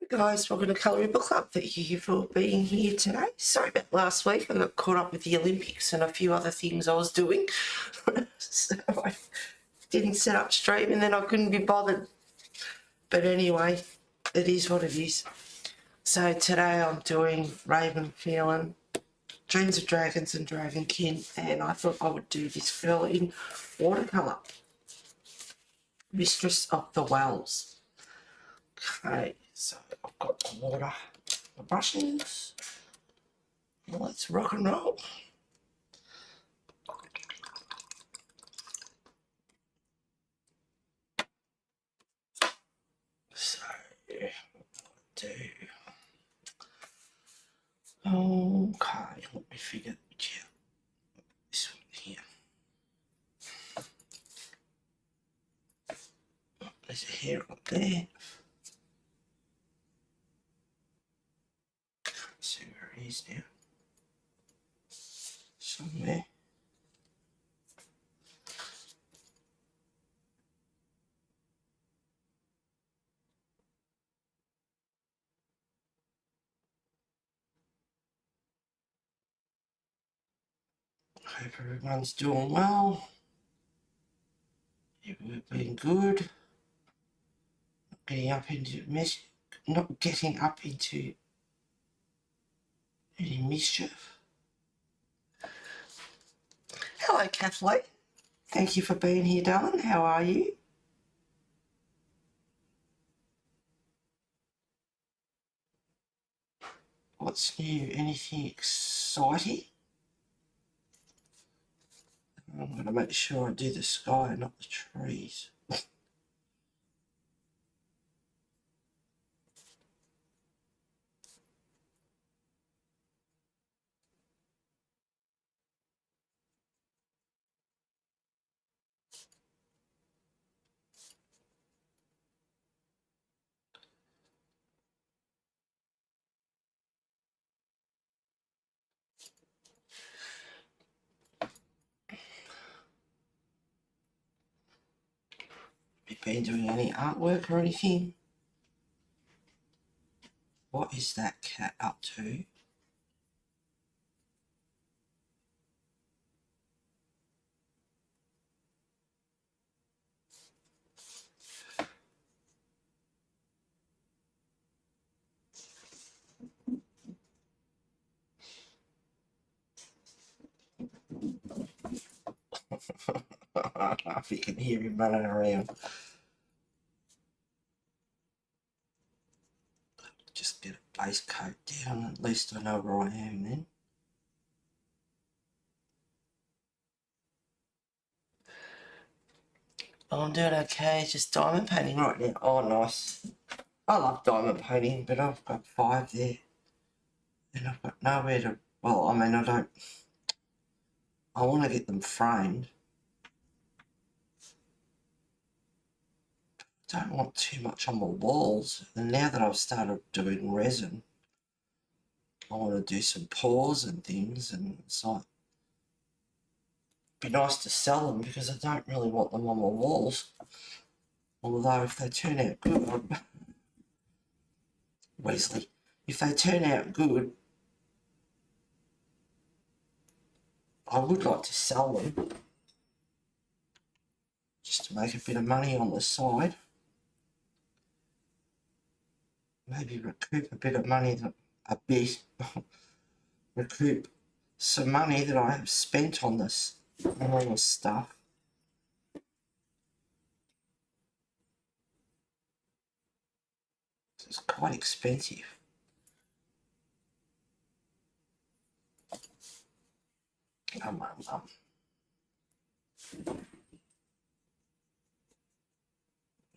Guys, welcome to Colouring Book Club. Thank you for being here today. Sorry about last week. I got caught up with the Olympics and a few other things I was doing. So I didn't set up stream and then I couldn't be bothered. But anyway, it is what it is. So today I'm doing Raven Feeling, Dreams of Dragons and Dragonkin, and I thought I would do this girl in watercolour. Mistress of the Wells. Okay, so I've got the water, the brushes. Let's rock and roll. So, yeah, do. Okay, let me figure it out. This one here. There's a hair up there. Let's see where it is now. Somewhere. Hope everyone's doing well. You've been good. Not getting up into any mischief. Hello, Kathleen. Thank you for being here, darling. How are you? What's new? Anything exciting? I'm going to make sure I do the sky, not the trees. Have you been doing any artwork or anything? What is that cat up to? If you can hear him running around. Just get a base coat down, at least I know where I am then. Oh, I'm doing okay, just diamond painting right now. Oh, nice. I love diamond painting, but I've got 5 there. And I've got nowhere to, well, I mean, I want to get them framed. I don't want too much on my walls. And now that I've started doing resin, I want to do some pours and things, and it's like, be nice to sell them because I don't really want them on my walls. Although if they turn out good, Wesley, if they turn out good, I would like to sell them just to make a bit of money on the side. Maybe recoup a bit of money, recoup some money that I have spent on this, on all this stuff. It's quite expensive. Come on, Mum.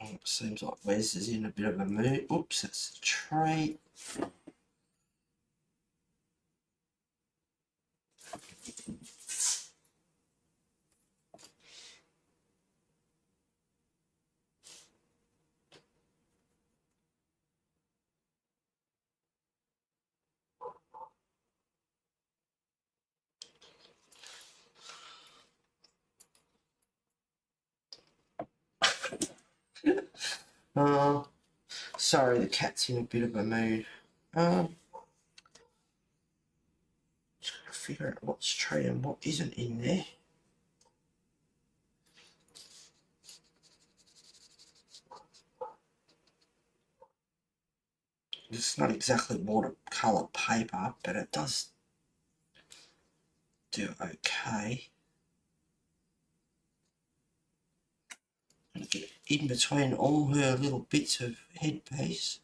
It seems like Wes is in a bit of a mood. Oops, that's a tree. Sorry, the cat's in a bit of a mood. Just gotta figure out what's true and what isn't in there. It's not exactly watercolour paper, but it does do okay. And get in between all her little bits of headpiece.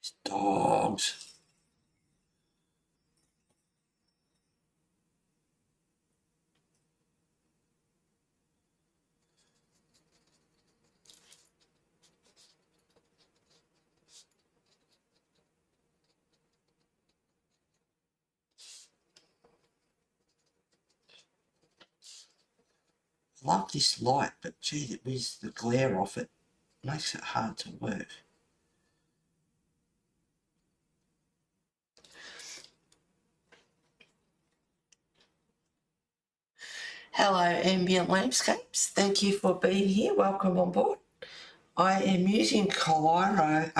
These dogs. I like this light, but gee, with the glare off it, makes it hard to work. Hello, Ambient Landscapes. Thank you for being here. Welcome on board. I am using Coliro.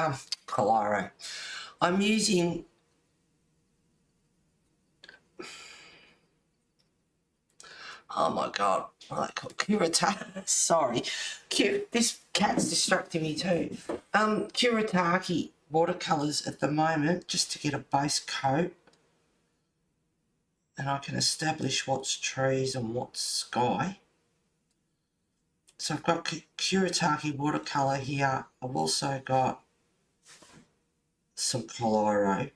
I'm using oh my god, what are they called? Kuretake. Sorry. This cat's distracting me too. Kuretake watercolours at the moment, just to get a base coat. And I can establish what's trees and what's sky. So I've got Kuretake watercolour here. I've also got some Coliro,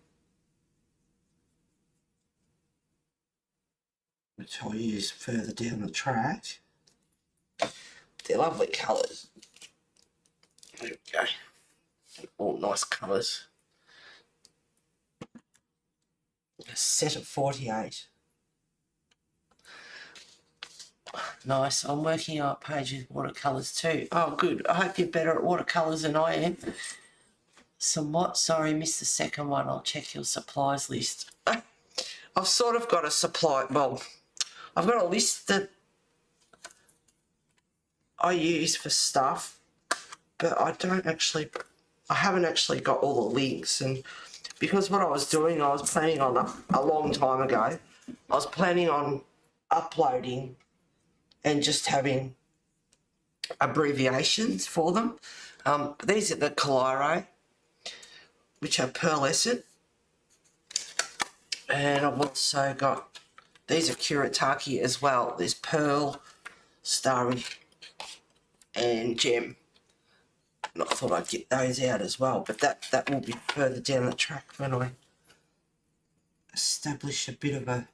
which I'll use further down the track. They're lovely colours. There we go. All nice colours. A set of 48. Nice. I'm working on a page with watercolours too. Oh, good. I hope you're better at watercolours than I am. Somewhat. Sorry, missed the second one. I'll check your supplies list. I've sort of got a supply... Well, I've got a list that I use for stuff, but I haven't actually got all the links. And because what I was doing, I was planning on a long time ago, I was planning on uploading and just having abbreviations for them. These are the Coliro, which are pearlescent. And I've also got, these are Kuretake as well. There's pearl, starry, and gem. And I thought I'd get those out as well, but that will be further down the track when I establish a bit of a,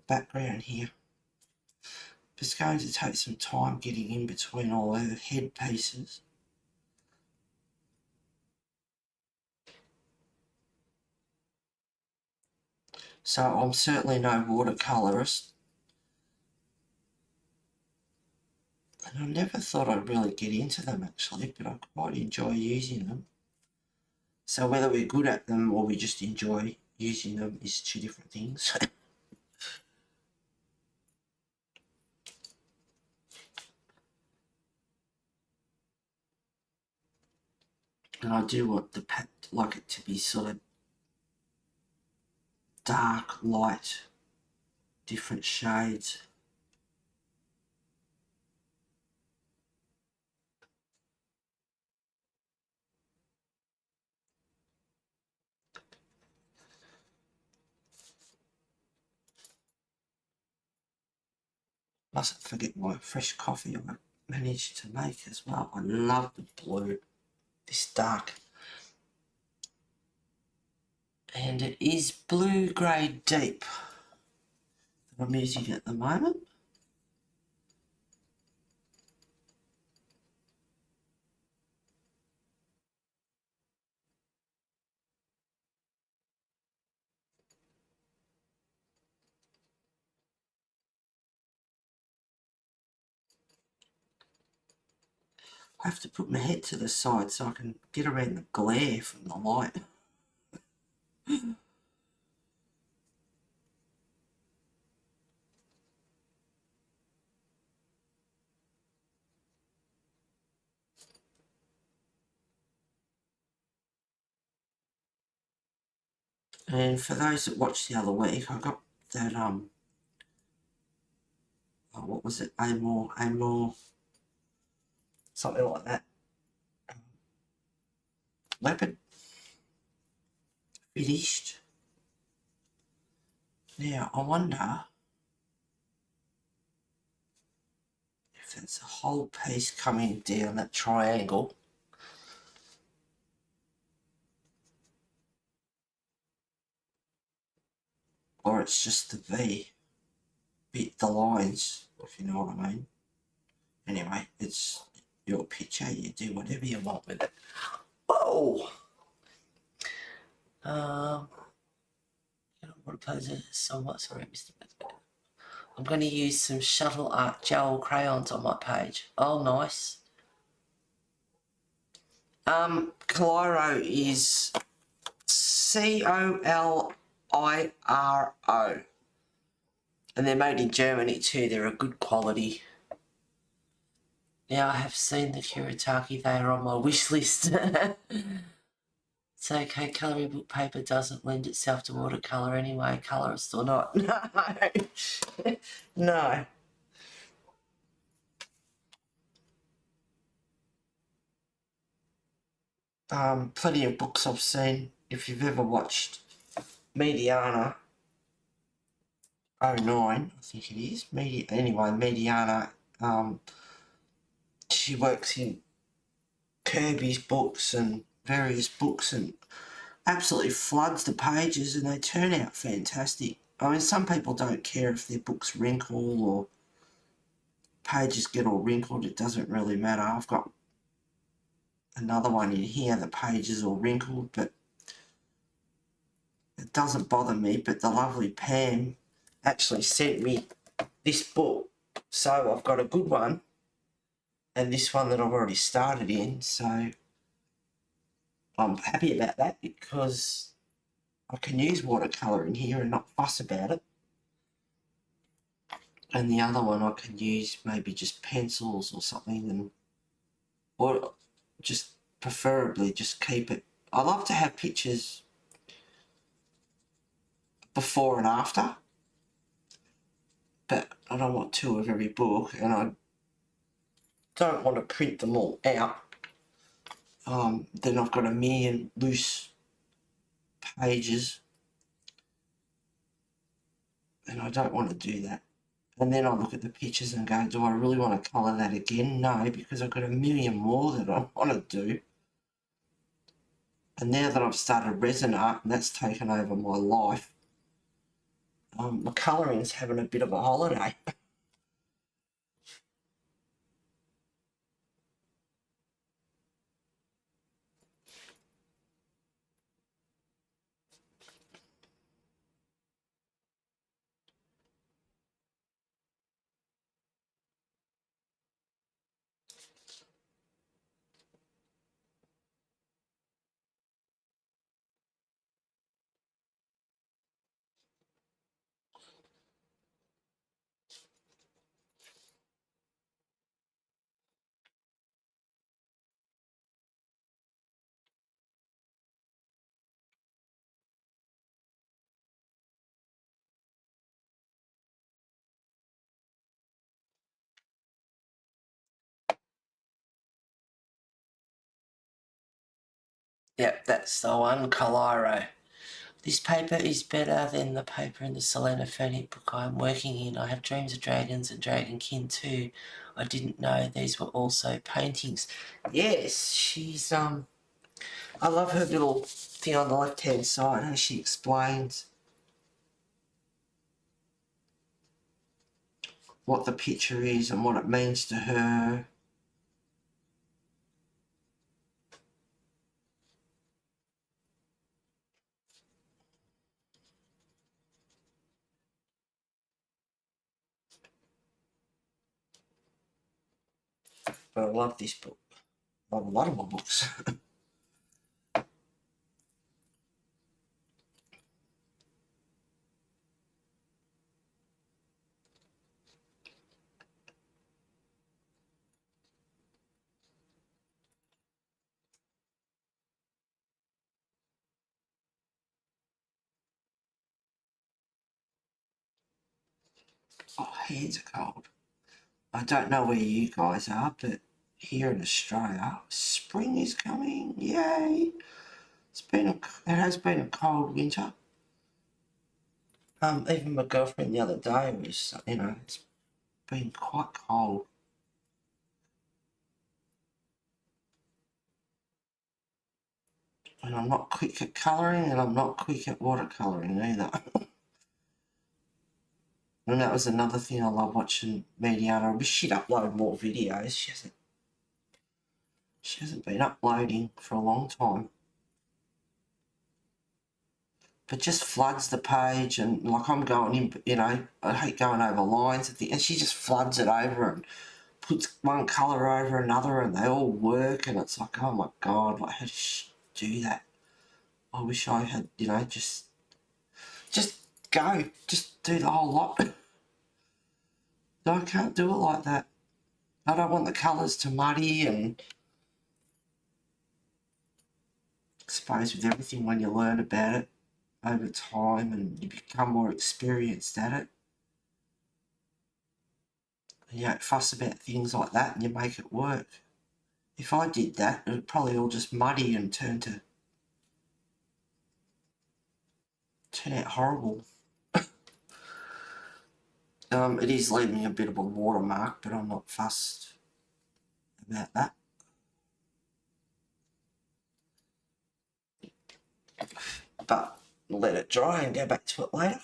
background here. It's going to take some time getting in between all her head pieces. So I'm certainly no watercolourist. And I never thought I'd really get into them actually, but I quite enjoy using them. So whether we're good at them or we just enjoy using them is two different things. And I do want like it to be sort of dark, light, different shades. Mustn't forget my fresh coffee I managed to make as well. I love the blue, this dark. And it is blue grey deep that I'm using at the moment. I have to put my head to the side so I can get around the glare from the light. And for those that watched the other week, I got that, what was it, Amor, something like that, leopard finished. Now, I wonder if that's a whole piece coming down that triangle, or it's just the V bit, the lines, if you know what I mean. Anyway, it's your picture, you do whatever you want with it. Whoa! What pose is somewhat sorry, Mr. I'm going to use some Shuttle Art gel crayons on my page. Oh, nice. Coliro is Coliro. And they're made in Germany too. They're a good quality. Now I have seen the Kuretake. They are on my wish list. It's okay, colouring book paper doesn't lend itself to watercolour anyway, colourist or not. No. No. Plenty of books I've seen. If you've ever watched Mediana 09, I think it is. Anyway, Mediana, she works in Kirby's books and various books and absolutely floods the pages, and they turn out fantastic. I mean, some people don't care if their books wrinkle or pages get all wrinkled. It doesn't really matter. I've got another one in here, the page is all wrinkled, but it doesn't bother me. But the lovely Pam actually sent me this book, so I've got a good one and this one that I've already started in, so I'm happy about that because I can use watercolour in here and not fuss about it. And the other one I can use maybe just pencils or something, or just preferably just keep it. I love to have pictures before and after, but I don't want two of every book, and I don't want to print them all out. Then I've got a million loose pages, and I don't want to do that. And then I look at the pictures and go, do I really want to colour that again? No, because I've got a million more that I want to do. And now that I've started resin art and that's taken over my life, my colouring's having a bit of a holiday. Yep, that's the one, Coliro. This paper is better than the paper in the Selena Fernic book I'm working in. I have Dreams of Dragons and Dragonkin too. I didn't know these were also paintings. Yes, she's, I love her little thing on the left-hand side, how she explains what the picture is and what it means to her. But I love this book. a lot of my books. Oh, hands are cold. I don't know where you guys are, but here in Australia, spring is coming. Yay! It has been a cold winter. Even my girlfriend the other day was, it's been quite cold. And I'm not quick at colouring, and I'm not quick at watercolouring either. And that was another thing I love watching Mediana. I wish she'd upload more videos. She hasn't been uploading for a long time. But just floods the page, and like I'm going in, I hate going over lines and she just floods it over and puts one colour over another, and they all work, and it's like, oh my god, like, how does she do that? I wish I had, just do the whole lot. No, I can't do it like that. I don't want the colours to muddy, and I suppose with everything, when you learn about it over time and you become more experienced at it, and you don't fuss about things like that and you make it work. If I did that, it would probably all just muddy and turn out horrible. It is leaving a bit of a watermark, but I'm not fussed about that. But I'll let it dry and go back to it later.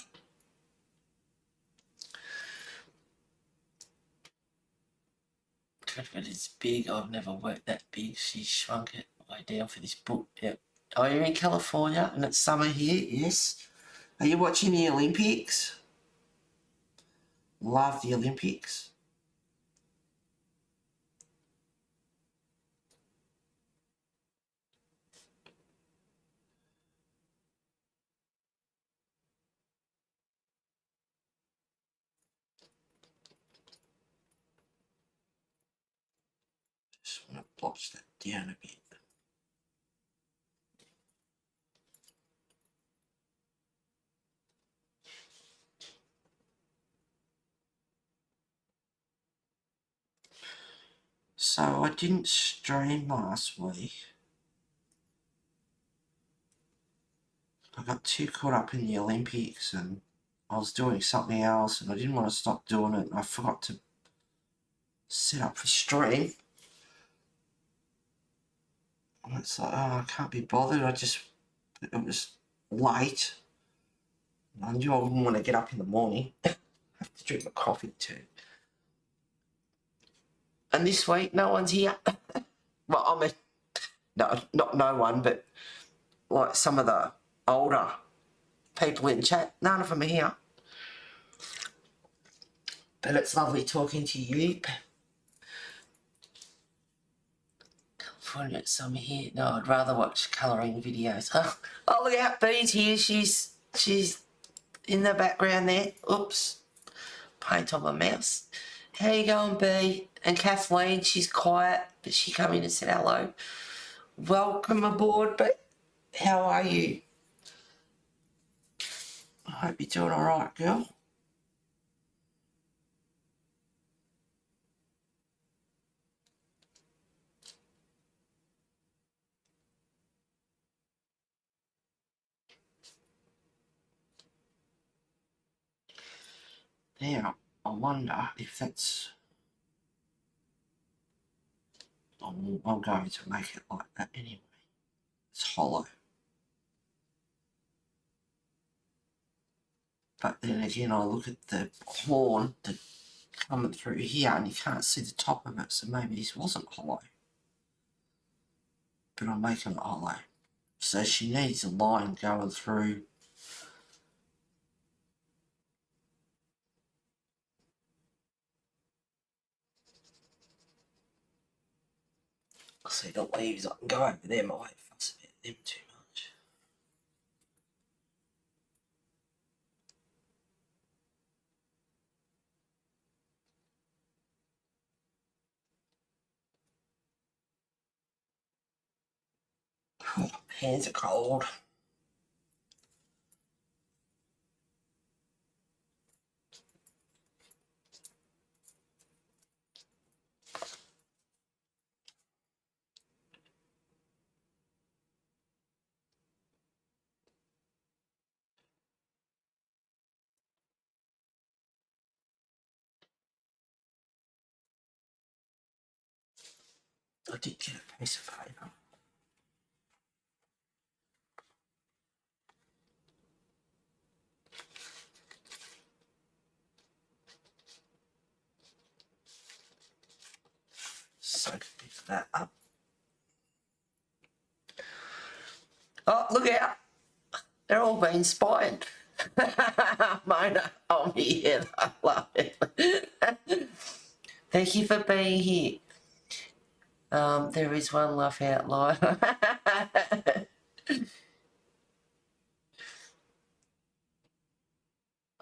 But it's big. I've never worked that big. She shrunk it way down for this book. Yep. Oh, you're in California and it's summer here? Yes. Are you watching the Olympics? Love the Olympics. Just want to blotch that down a bit. So I didn't stream last week. I got too caught up in the Olympics and I was doing something else and I didn't want to stop doing it. I forgot to set up for stream. And it's like, oh, I can't be bothered. It was late. I knew I wouldn't want to get up in the morning. I have to drink my coffee too. And this week, no one's here. Well, I mean, not no one, but like some of the older people in chat, none of them are here. But it's lovely talking to you. California summer here. No, I'd rather watch colouring videos. Oh, look out, Bee's here. She's in the background there. Oops. Paint on my mouse. How you going, Bee? And Kathleen, she's quiet, but she come in and said hello. Welcome aboard, but how are you? I hope you're doing all right, girl. Now, I wonder if that's... I'm going to make it like that anyway. It's hollow. But then again, I look at the horn that coming through here and you can't see the top of it, so maybe this wasn't hollow. But I'm making it hollow. So she needs a line going through. See the leaves, I can go over them, I won't fuss about them too much. Oh, hands are cold. I did get a piece of paper. Soak a bit of that up. Oh, look out! They're all being spied. Mona, I'm here. I love it. Thank you for being here. There is one laugh out loud.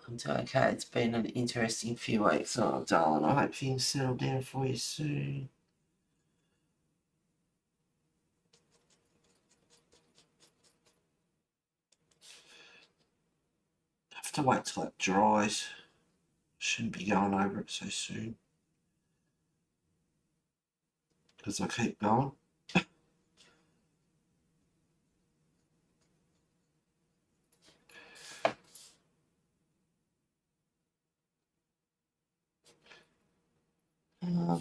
I'm doing okay. It's been an interesting few weeks. Oh, darling, I hope things settle down for you soon. I have to wait till it dries. Shouldn't be going over it so soon. Because I keep going.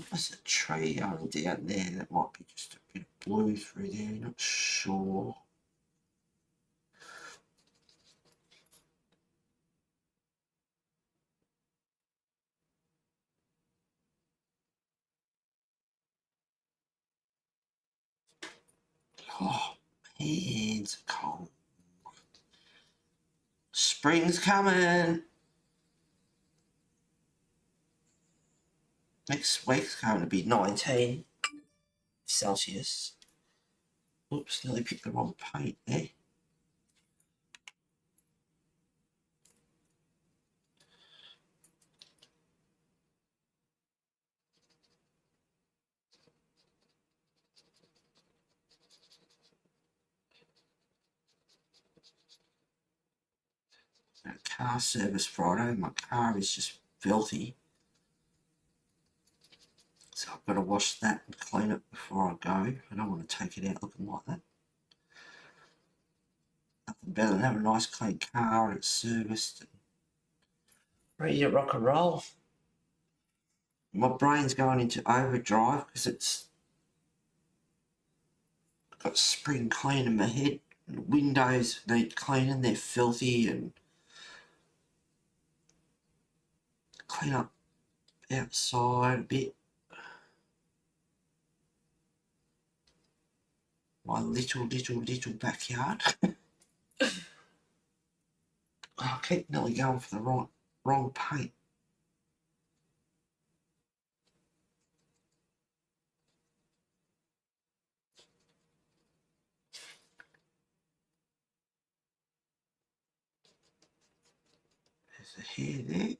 There's a tree going down there. That might be just a bit of blue through there. Not sure. Oh, hands are cold. Spring's coming. Next week's going to be 19 Celsius. Oops, nearly picked the wrong paint there. Car service Friday. My car is just filthy. So I've got to wash that and clean it before I go. I don't want to take it out looking like that. Nothing better than having a nice clean car and it's serviced and ready to rock and roll. My brain's going into overdrive because it's got spring clean in my head. And windows need cleaning, they're filthy, and clean up outside a bit. My little backyard. I keep nearly going for the wrong paint. There's a hair there.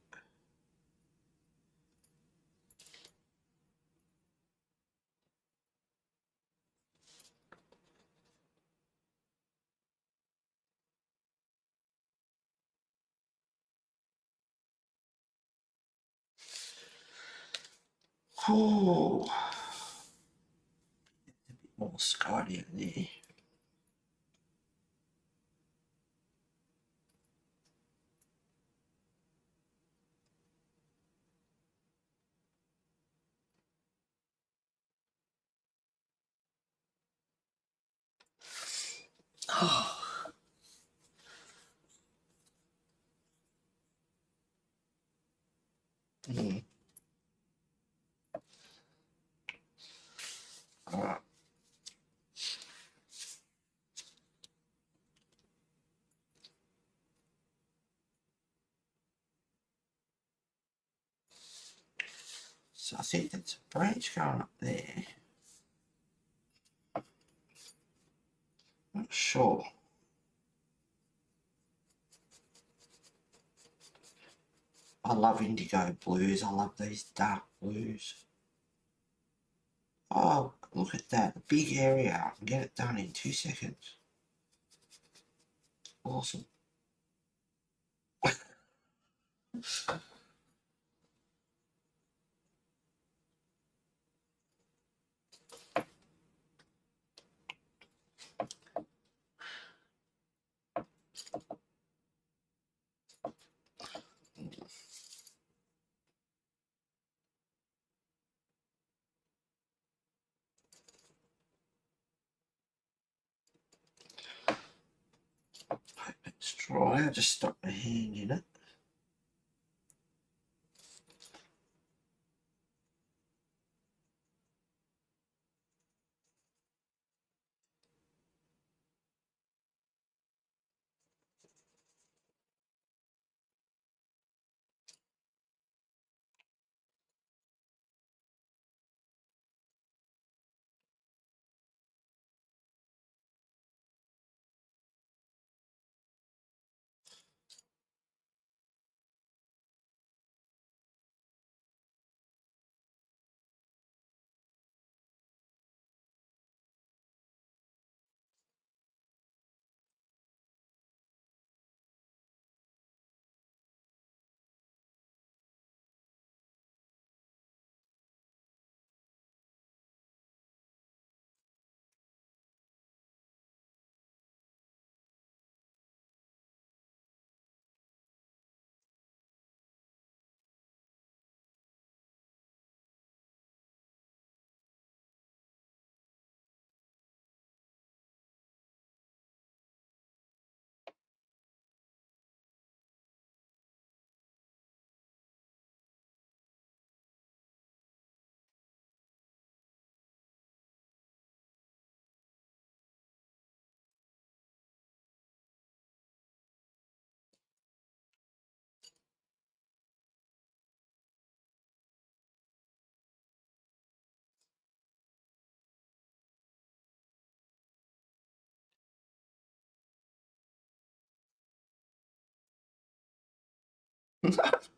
Oh, a bit more sky down there. Oh. Mm. All right. So I think that's a branch going up there. sure. I love indigo blues. I love these dark blues. Oh, look at that. A big area. I can get it done in 2 seconds. Awesome. Hope it's dry. I just stuck my hand in it.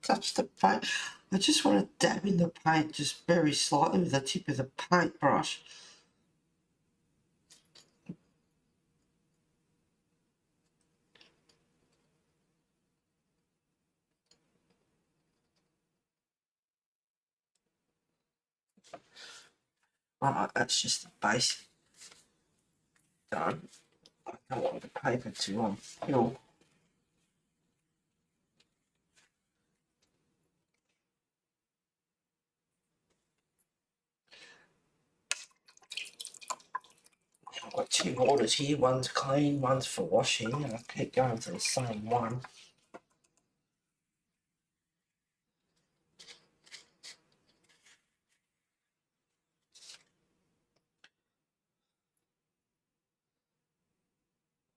Touch the paint. I just want to dab in the paint just very slightly with the tip of the paintbrush. Right, that's just the base done. I don't want the paper to peel. I've got 2 orders here, one's clean, one's for washing, and I keep going to the same one.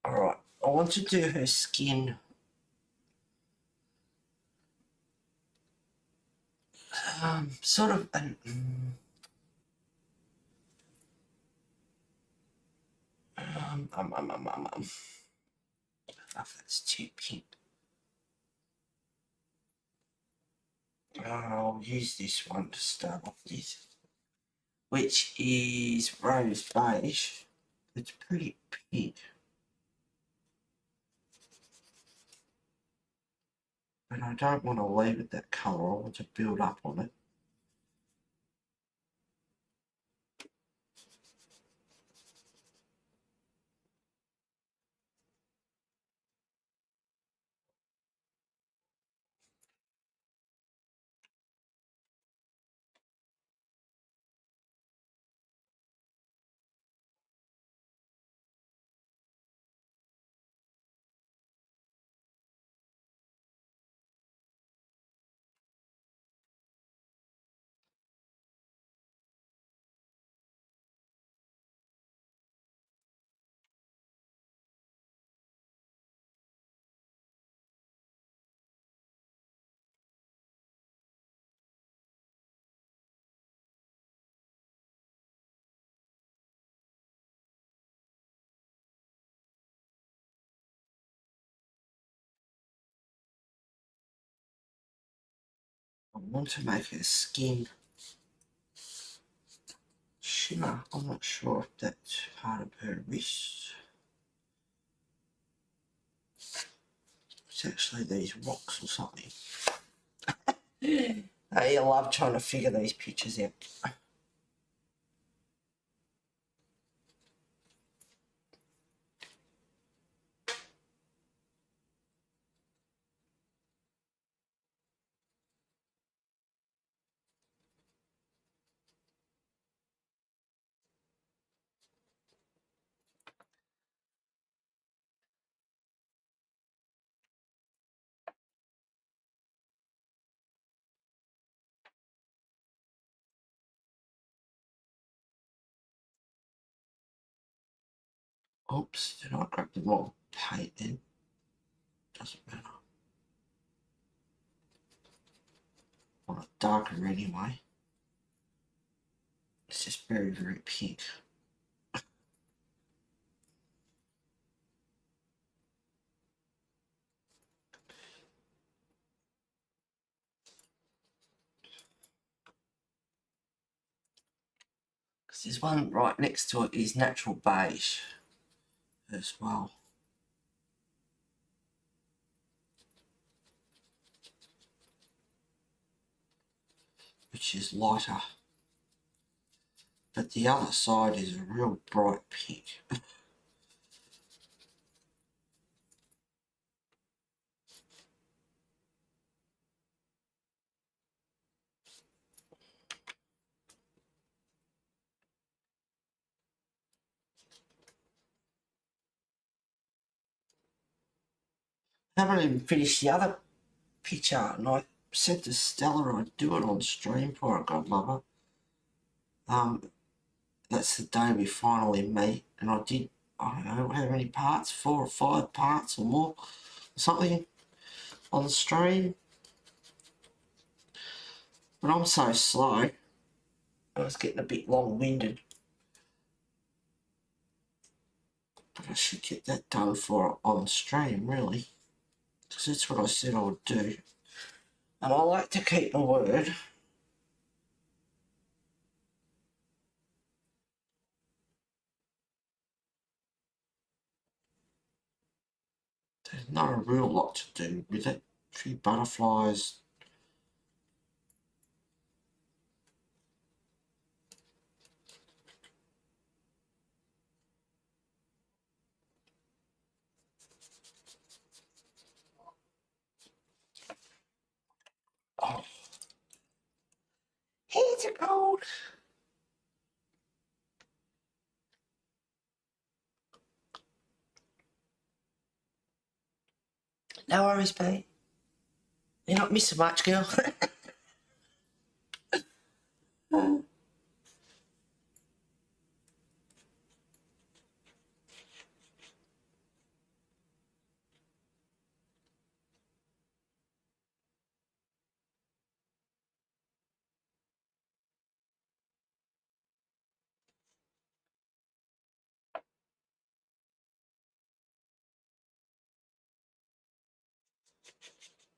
Alright, I want to do her skin sort of an oh, that's too pink. I'll use this one to start off with, which is rose beige. It's pretty pink, but I don't want to leave it that colour. I want to build up on it. want to make a skin shimmer. I'm not sure if that's part of her wrist. It's actually these rocks or something. I love trying to figure these pictures out. Oops, did I grab the wrong paint then? Doesn't matter. I want it darker anyway. It's just very, very pink. Because there's one right next to it is natural beige as well. Which is lighter. But the other side is a real bright pink. I haven't even finished the other picture, and I said to Stella I'd do it on stream for her, godmother. That's the day we finally meet, and I did, I don't know how many parts, 4 or 5 parts or more, something on the stream. But I'm so slow, I was getting a bit long-winded. But I should get that done for on stream, really, because that's what I said I would do. And I like to keep my word. There's not a real lot to do with it. A few butterflies. Oh, hands are cold. No worries, babe. You're not missing much, girl.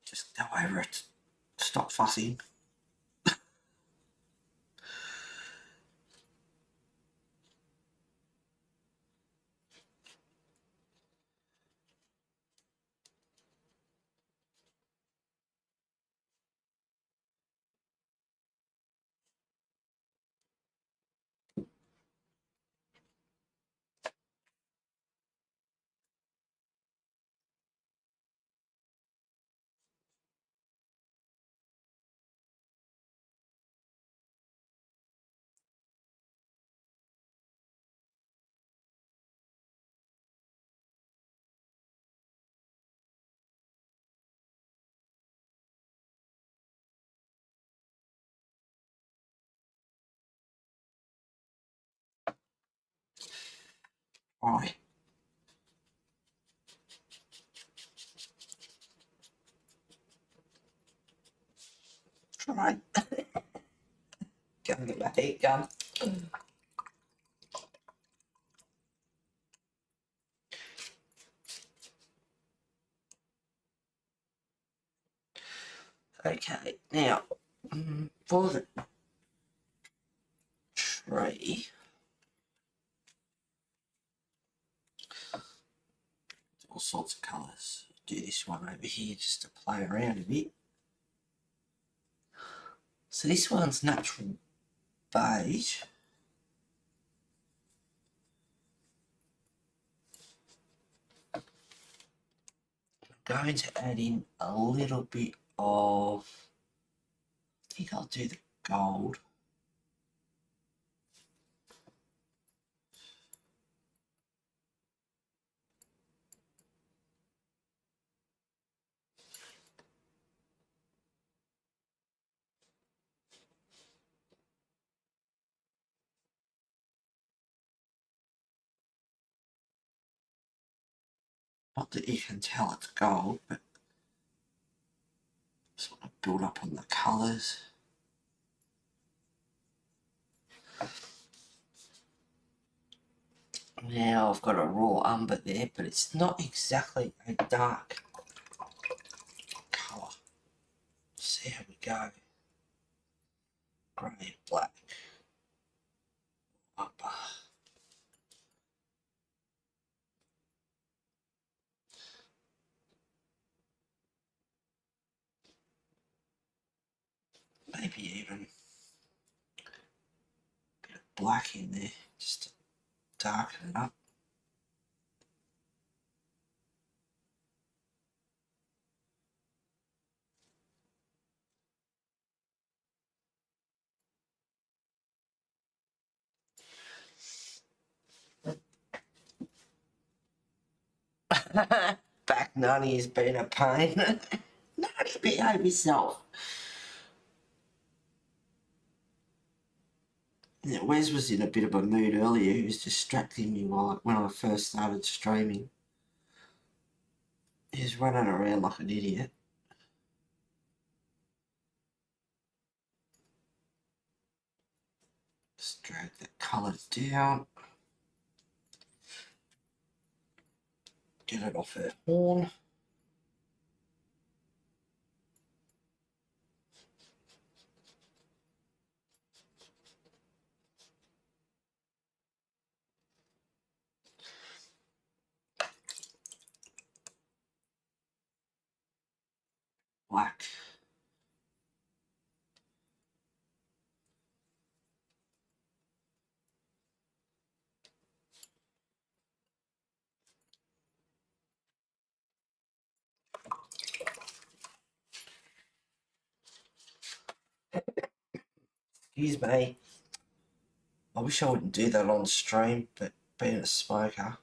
Just go over it. Stop fussing. Right. Try. Go and get my heat gun. Okay, now For the tree, all sorts of colours. Do this one over here just to play around a bit. So this one's natural beige. I'm going to add in a little bit of, I think I'll do the gold. Not that you can tell it's gold, but sort of build up on the colours. Now I've got a raw umber there, but it's not exactly a dark colour. See how we go. Grey and black. Umber. Maybe even a bit of black in there, just to darken it up. Back Nunny has been a pain. Nunny, behave yourself. Yeah, Wes was in a bit of a mood earlier. He was distracting me when I first started streaming. He was running around like an idiot. Just drag the colours down. Get it off her horn. Black. Excuse me. I wish I wouldn't do that on stream, but being a smoker.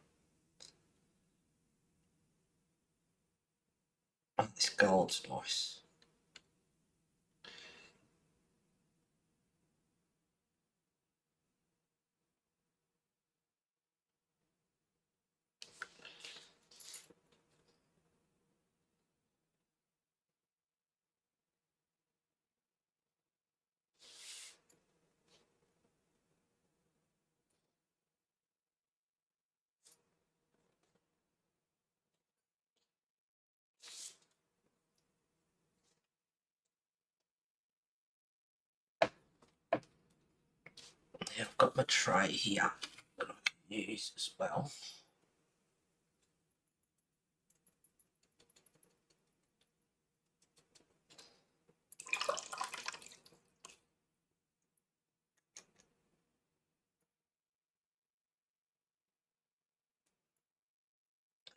Oh, this gold's nice. Yeah, I've got my tray here that I can use as well.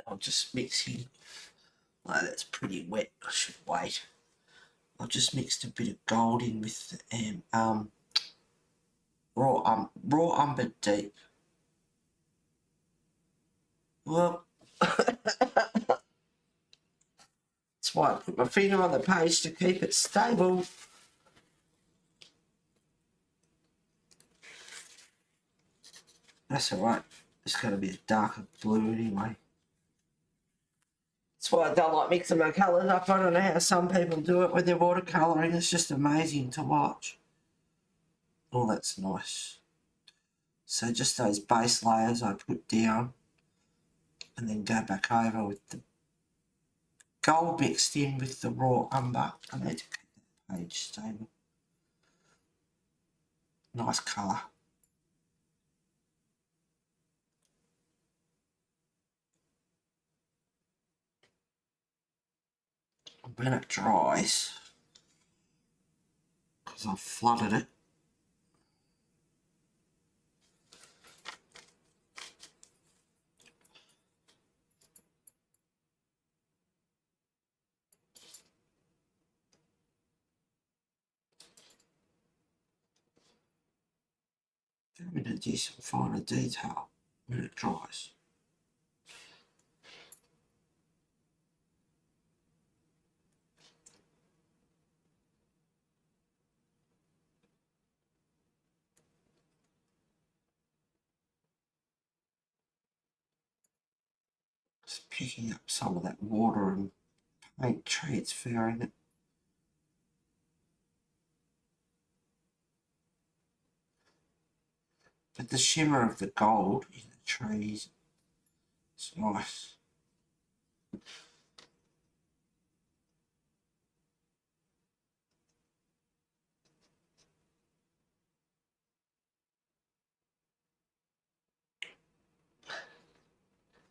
I'll just mix in. Oh, that's pretty wet. I should wait. I've just mixed a bit of gold in with the raw umber deep. Well, that's why I put my finger on the page to keep it stable. That's alright. It's going to be a darker blue anyway. That's why I don't like mixing my colours up. I don't know how some people do it with their watercolouring. It's just amazing to watch. Oh, that's nice. So just those base layers I put down and then go back over with the gold mixed in with the raw umber. I need to keep that page stable. Nice colour. When it dries, because I've flooded it, I'm going to do some finer detail when it dries. Just picking up some of that water and paint transferring it. But the shimmer of the gold in the trees, it's nice.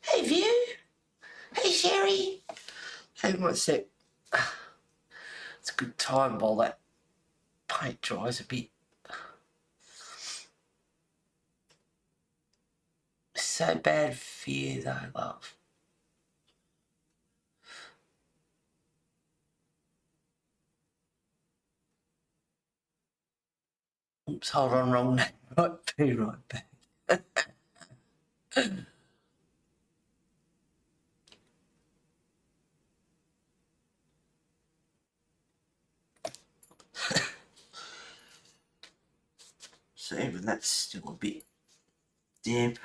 Hey View! Hey Sherry! Hang on a sec. It's a good time while that paint dries a bit. So bad for you though, love. Oops, hold on, wrong name. Right, be right back. So even that's still a bit damp.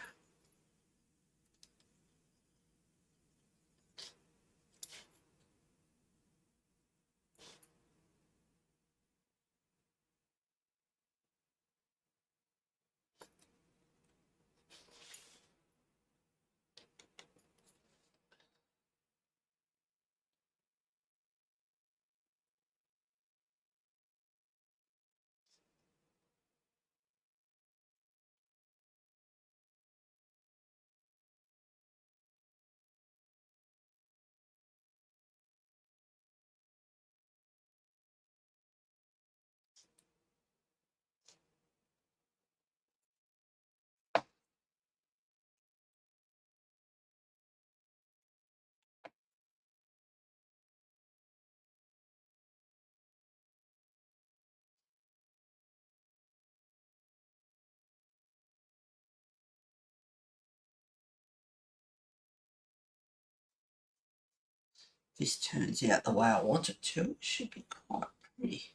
This turns out the way I want it to. It should be quite pretty.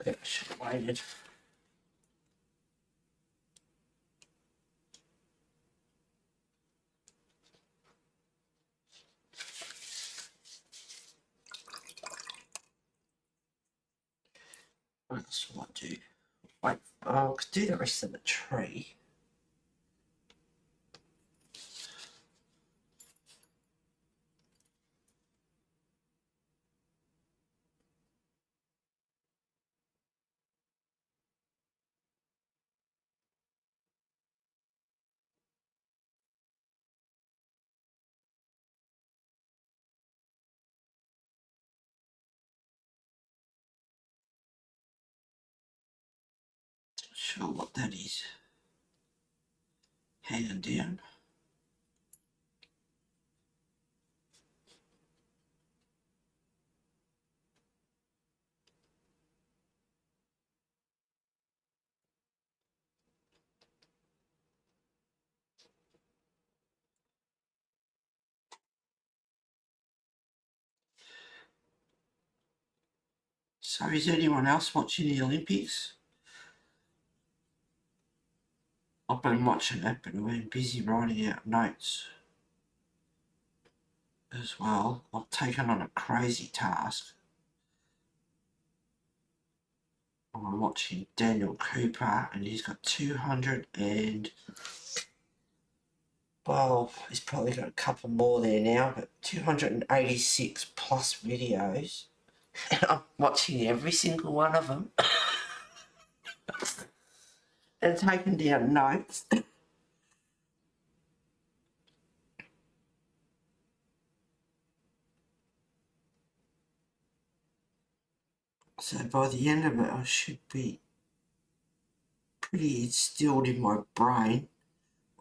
I should have waited. What else do I do? Wait, I could do the rest of the tree. Not sure what that is. Hand down. So is anyone else watching the Olympics? I've been watching it, but I've been busy writing out notes as well. I've taken on a crazy task. I'm watching Daniel Cooper, and he's got 200 and... Well, he's probably got a couple more there now, but 286 plus videos. And I'm watching every single one of them. And taking down notes. So by the end of it, I should be pretty instilled in my brain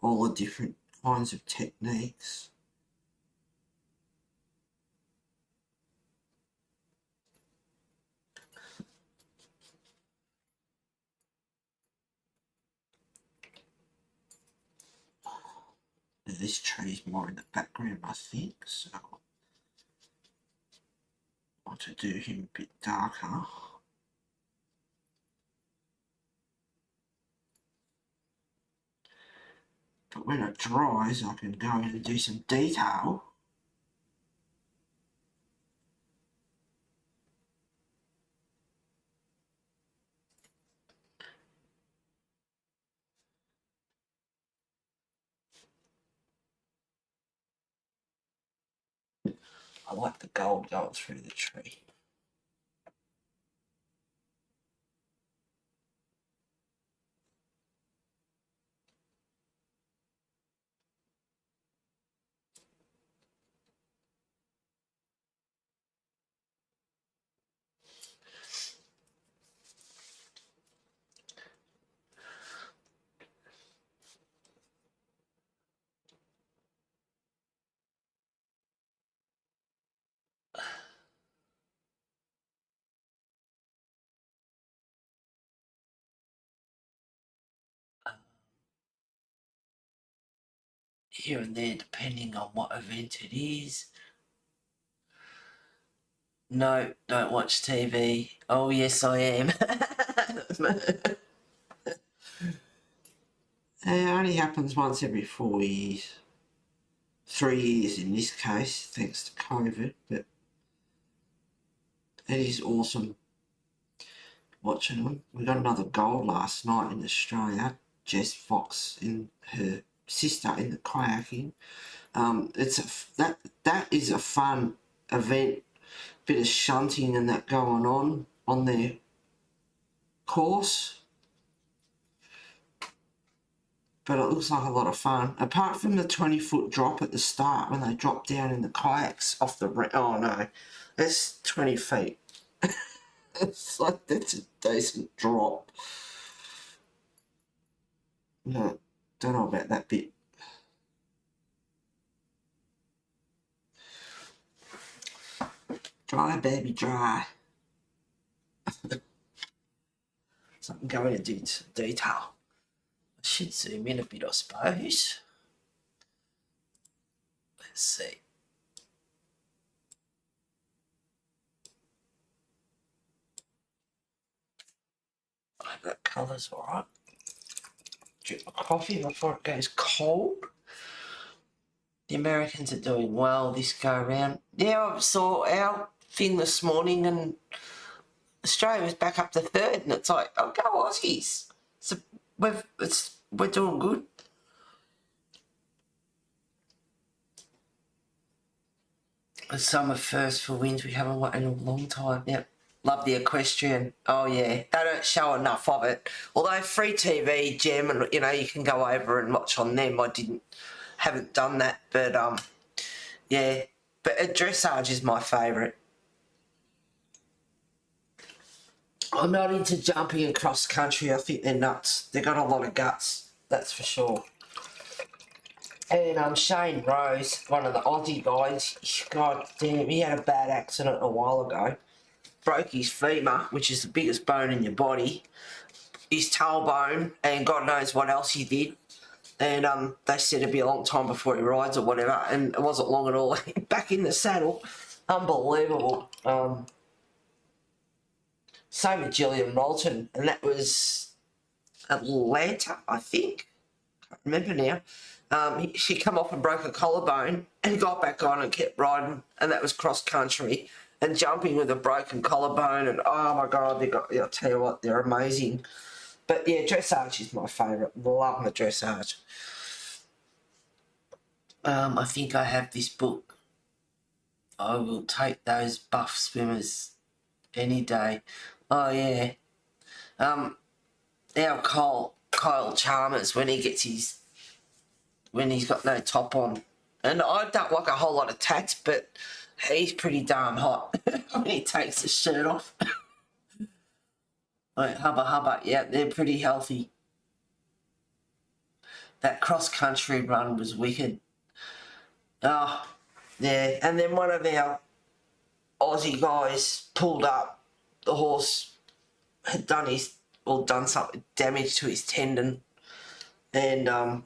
all the different kinds of techniques. This tree's more in the background, I think, so I want to do him a bit darker. But when it dries, I can go in and do some detail. I like the gold going through the tree. Here and there, depending on what event it is. No, don't watch TV. Oh, yes, I am. It only happens once every 4 years. 3 years in this case, thanks to COVID, but it is awesome watching them. We got another goal last night in Australia. Jess Fox and her sister in the kayaking. That is a fun event. Bit of shunting and that going on their course. But it looks like a lot of fun. Apart from the 20-foot drop at the start when they drop down in the kayaks off the... Oh, no. That's 20 feet. It's like, that's a decent drop. No, don't know about that bit. Dry, baby, dry. So I'm going to do detail. I should zoom in a bit, I suppose. Let's see. I hope that colour's alright. Drink my coffee before it goes cold. The Americans are doing well this go around. Yeah, I saw our thing this morning and Australia was back up to third, and it's like, oh, go Aussies. So we're doing good. A summer first for wins we haven't won in a long time. Yep. Love the equestrian. Oh yeah, they don't show enough of it. Although free TV, Gem, and you can go over and watch on them. Haven't done that, but yeah. But dressage is my favourite. I'm not into jumping and cross country. I think they're nuts. They got a lot of guts, that's for sure. And Shane Rose, one of the Aussie guys, god damn, he had a bad accident a while ago. Broke his femur, which is the biggest bone in your body, his tailbone, and God knows what else he did. And they said it'd be a long time before he rides or whatever, and it wasn't long at all. Back in the saddle, unbelievable. Same with Gillian Moulton, and that was Atlanta, I think. Can't remember now. She come off and broke a collarbone and got back on and kept riding, and that was cross country and jumping with a broken collarbone. And oh my God, I'll tell you what, they're amazing. But yeah, dressage is my favourite. Love my dressage. I think I have this book. I will take those buff swimmers any day. Oh yeah. Our Kyle Chalmers, when he's got no top on. And I don't like a whole lot of tats, but he's pretty darn hot when he takes his shirt off. Like hubba, yeah, they're pretty healthy. That cross-country run was wicked. Oh, yeah, and then one of our Aussie guys pulled up. The horse had done something, damage to his tendon, and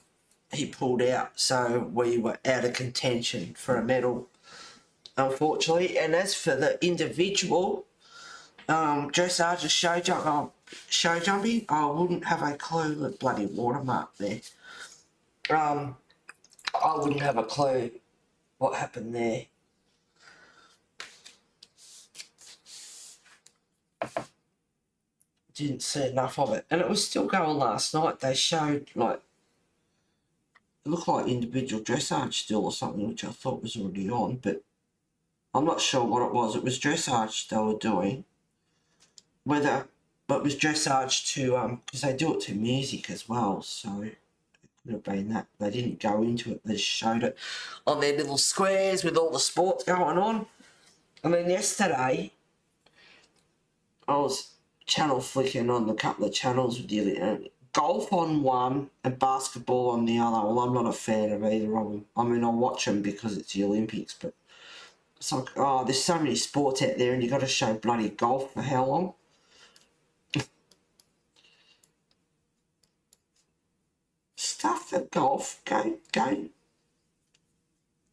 he pulled out, so we were out of contention for a medal, unfortunately. And as for the individual dressage show jumping, I wouldn't have a clue. The bloody watermark there. I wouldn't have a clue what happened there. Didn't see enough of it, and it was still going last night. They showed like, it looked like individual dressage still or something, which I thought was already on, but I'm not sure what it was. It was dressage they were doing. But it was dressage to because they do it to music as well, so it could have been that. They didn't go into it, they just showed it on their little squares with all the sports going on. I mean, yesterday I was channel flicking on a couple of channels with you, golf on one and basketball on the other. Well, I'm not a fan of either of them. I mean, I'll watch them because it's the Olympics, but it's like, oh, there's so many sports out there and you got to show bloody golf for how long? Stuff at golf, go,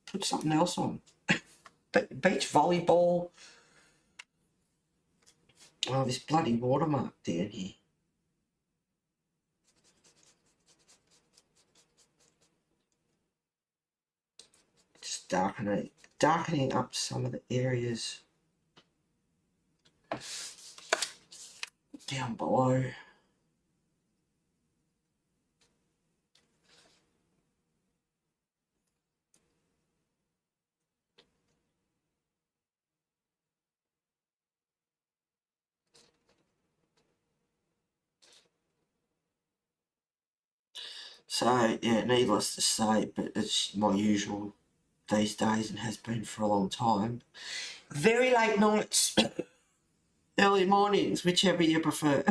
put something else on. Beach volleyball. Oh, this bloody watermark down here. Just darkening up some of the areas down below. So, yeah, needless to say, but it's my usual these days and has been for a long time. Very late nights, early mornings, whichever you prefer.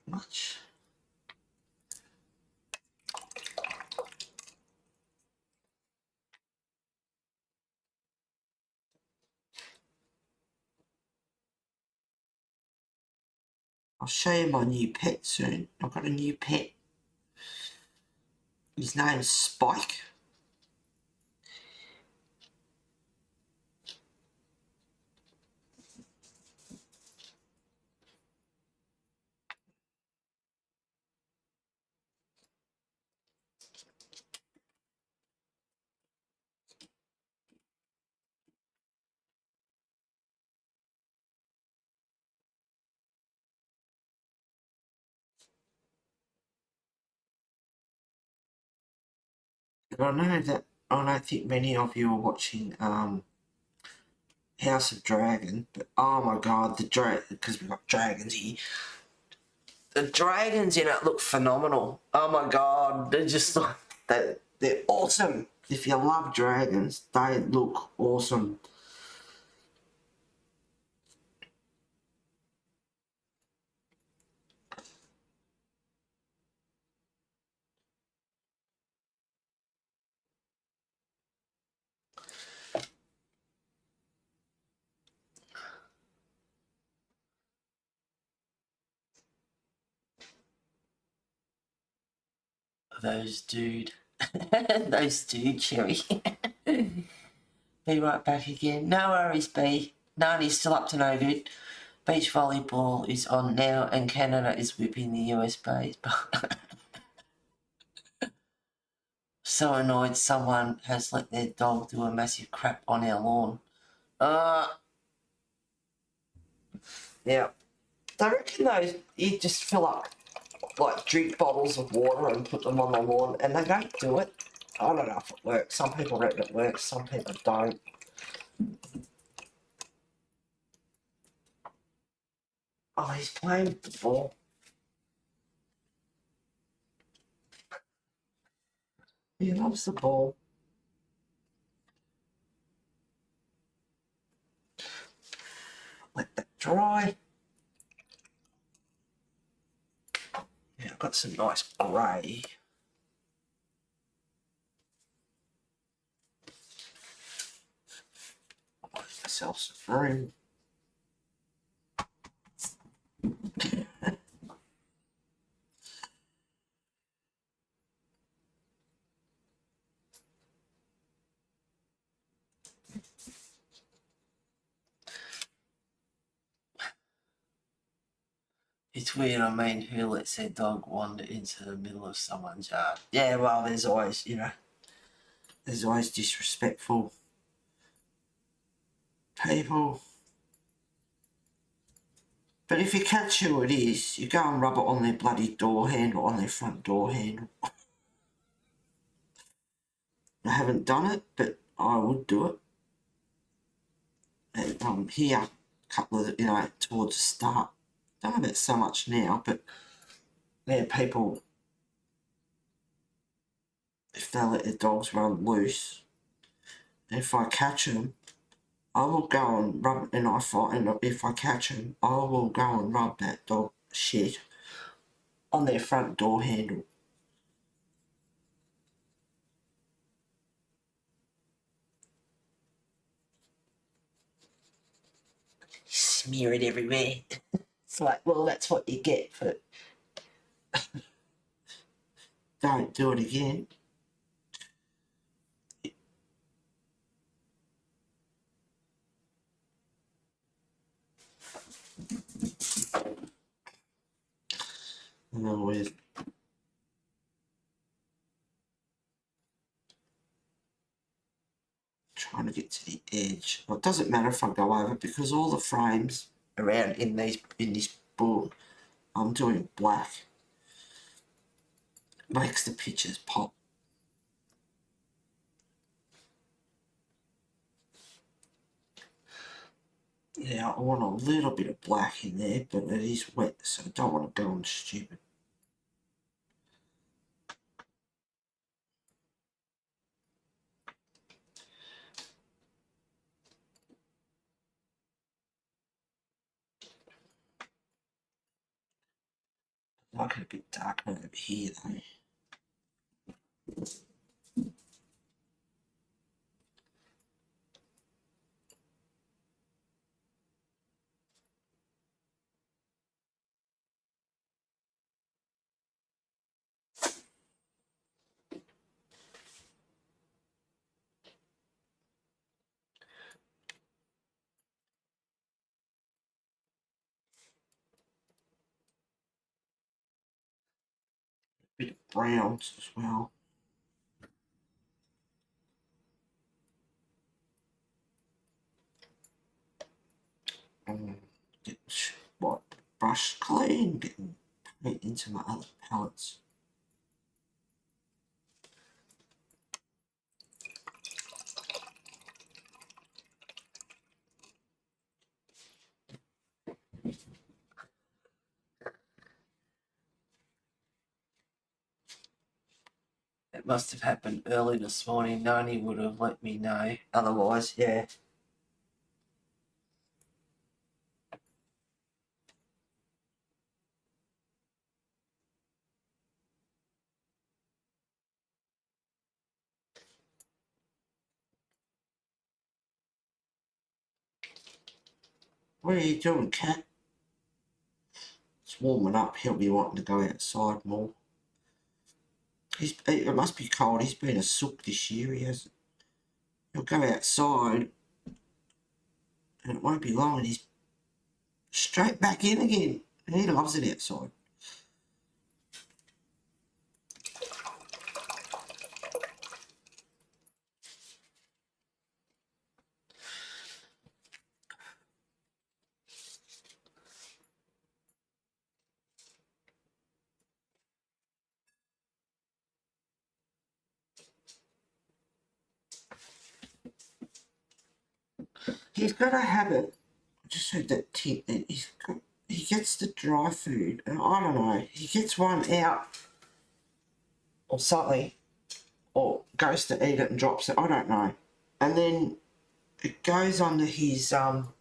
Much. I'll show you my new pet soon. I've got a new pet. His name's Spike. And I don't think many of you are watching House of Dragon, but oh my God, because we've got dragons here. The dragons in it look phenomenal. Oh my God, they're just like they're awesome. If you love dragons, they look awesome. Those dude. Those dude, Cherry. Be right back again. No worries, B. Nani's still up to no good. Beach volleyball is on now and Canada is whipping the US Bays. So annoyed someone has let their dog do a massive crap on our lawn. Yeah. I reckon those, you just fill up like drink bottles of water and put them on the lawn and they don't do it. I don't know if it works. Some people reckon it works, some people don't. Oh, he's playing with the ball. He loves the ball. Let that dry. Yeah, I've got some nice grey. I'll make myself some room. It's weird, I mean, who lets their dog wander into the middle of someone's yard? Yeah, well, there's always, you know, there's always disrespectful people. But if you catch who it is, you go and rub it on their bloody door handle, on their front door handle. I haven't done it, but I would do it. And here, a couple of, you know, towards the start. Don't know about so much now, but yeah, people, if they let their dogs run loose, if I catch them, I will go and rub, and if I catch them, I will go and rub that dog shit on their front door handle. Smear it everywhere. It's like, well, that's what you get for don't do it again. And then we're trying to get to the edge. Well, it doesn't matter if I go over because all the frames around in this book, I'm doing black. Makes the pictures pop. Yeah, I want a little bit of black in there, but it is wet, so I don't want to go on stupid. I like it a bit darker over here though. A bit of browns as well. Get what brush clean, getting paint into my other palettes. It must have happened early this morning. Noni would have let me know. Otherwise, yeah. What are you doing, cat? It's warming up. He'll be wanting to go outside more. It must be cold. He's been a sook this year. He'll go outside and it won't be long and he's straight back in again. And he loves it outside. He's got a habit. I just heard that tip that he gets the dry food, and I don't know, he gets one out or something, or goes to eat it and drops it, I don't know. And then it goes under his, under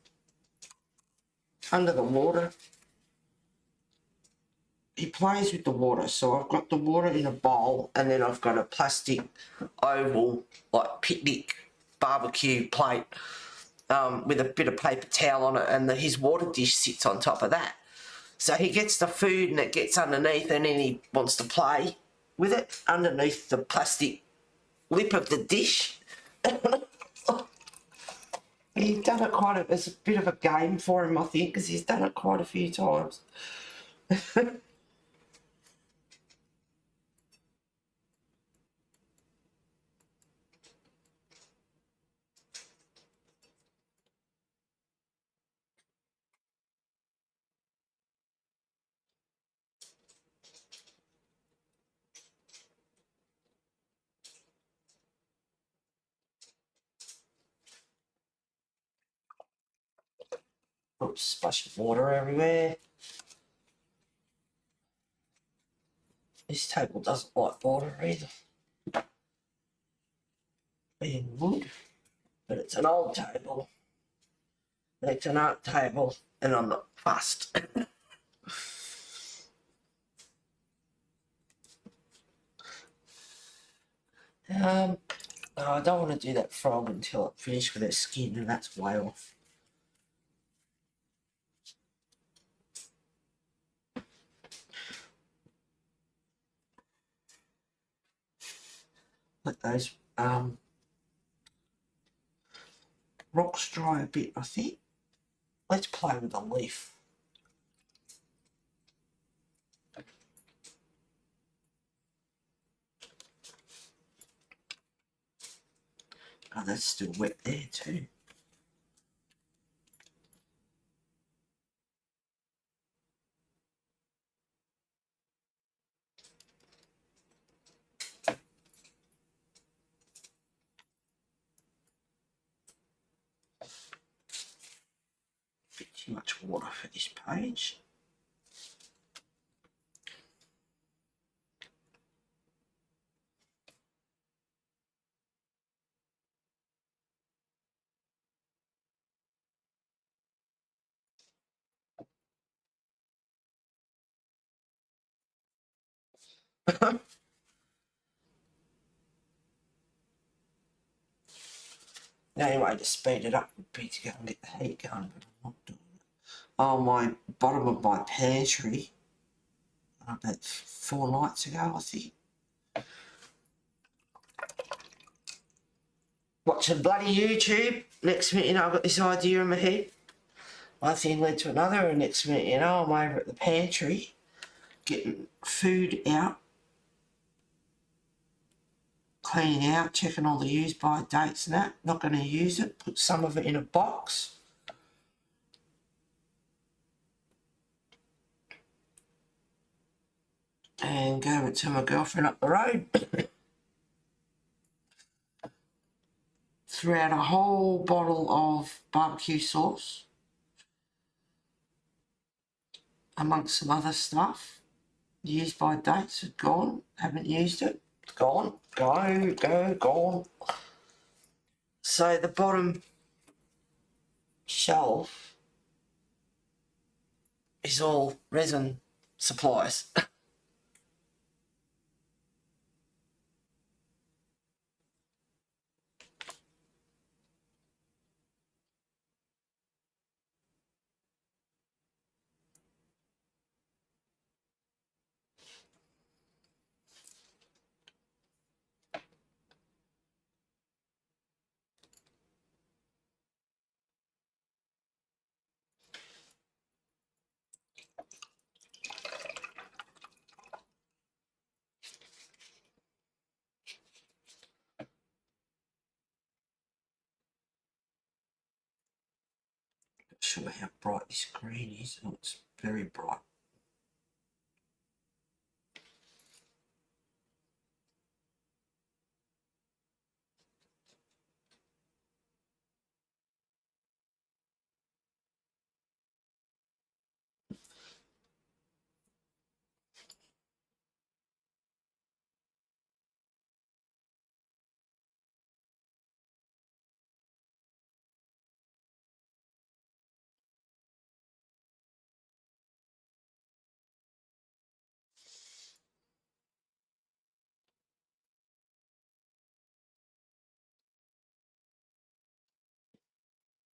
the water. He plays with the water, so I've got the water in a bowl, and then I've got a plastic oval, like picnic barbecue plate, with a bit of paper towel on it, and his water dish sits on top of that. So he gets the food and it gets underneath, and then he wants to play with it underneath the plastic lip of the dish. He's done it it's a bit of a game for him, I think, because he's done it quite a few times. Oops, splash of water everywhere. This table doesn't like water either. Being wood, but it's an old table. It's an art table, and I'm not fussed. No, I don't want to do that frog until it's finished with its skin, and that's way off. Let those rocks dry a bit, I think. Let's play with the leaf. Oh, that's still wet there too. Bit too much water for this page. The only way to speed it up would be to go and get the heat going, but I'm not doing it. Oh, my bottom of my pantry, about 4 nights ago, I think. Watching bloody YouTube. Next minute, you know, I've got this idea in my head. One thing led to another, and next minute, you know, I'm over at the pantry getting food out, cleaning out, checking all the use by dates and that. Not going to use it. Put some of it in a box. And gave it to my girlfriend up the road. Threw out a whole bottle of barbecue sauce, amongst some other stuff. Used by dates, had gone, haven't used it. Gone. Gone. So the bottom shelf is all resin supplies. Not sure how bright this green is. Oh, it's very bright.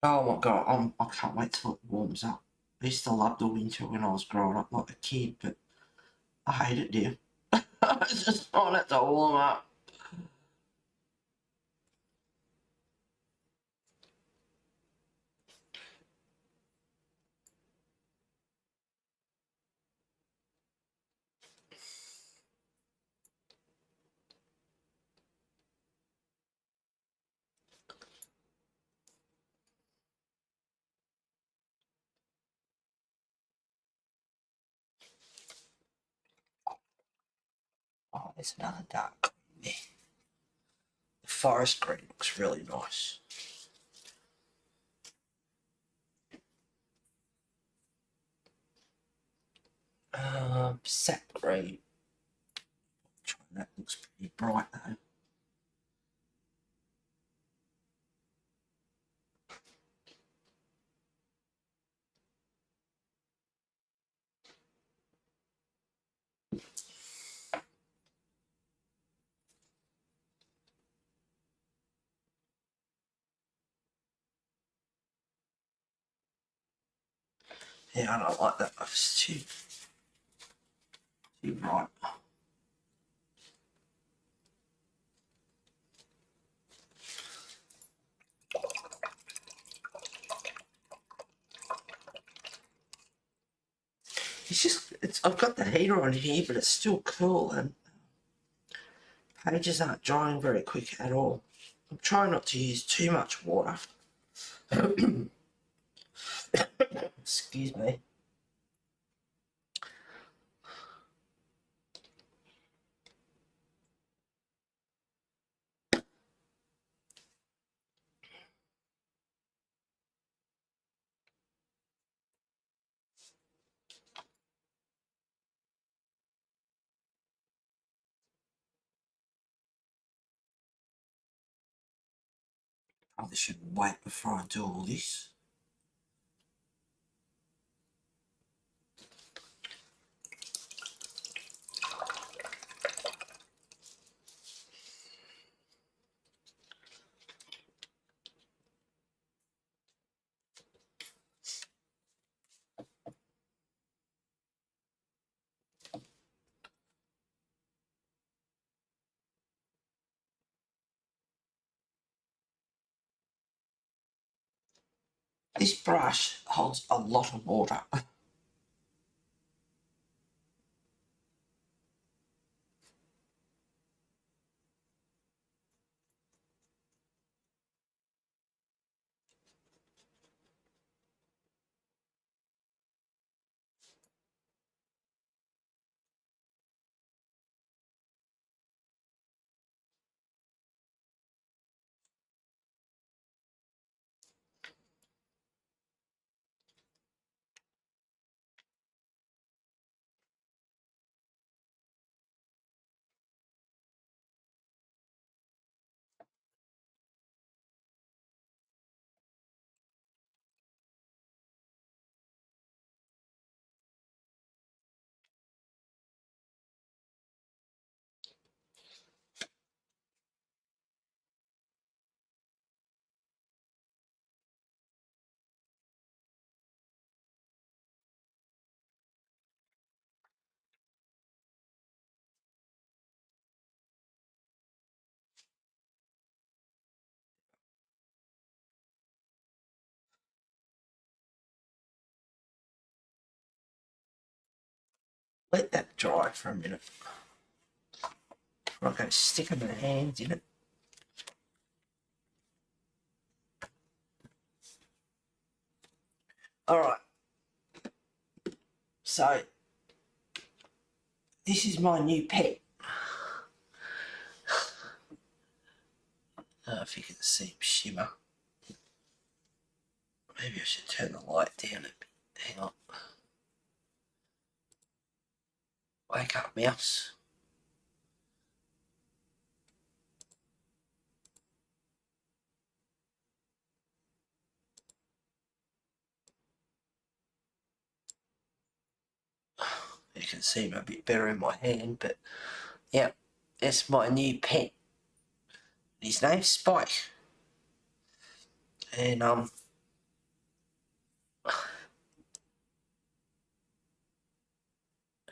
Oh my god, I can't wait till it warms up. I used to love the winter when I was growing up like a kid, but I hate it now. I just want it to warm up. Oh, there's another dark green there. The forest green looks really nice. Sap green. That looks pretty bright though. Yeah, I don't like that. It's too bright. I've got the heater on here, but it's still cool and pages aren't drying very quick at all. I'm trying not to use too much water. Excuse me. Probably should wait before I do all this. This brush holds a lot of water. let that dry for a minute. I'm going to stick my hands in it. Alright, so this is my new pet. I don't know if you can see him shimmer. Maybe I should turn the light down a bit. Hang on. Wake up, mouse. You can see him a bit better in my hand, but yeah, that's my new pet. His name's Spike. And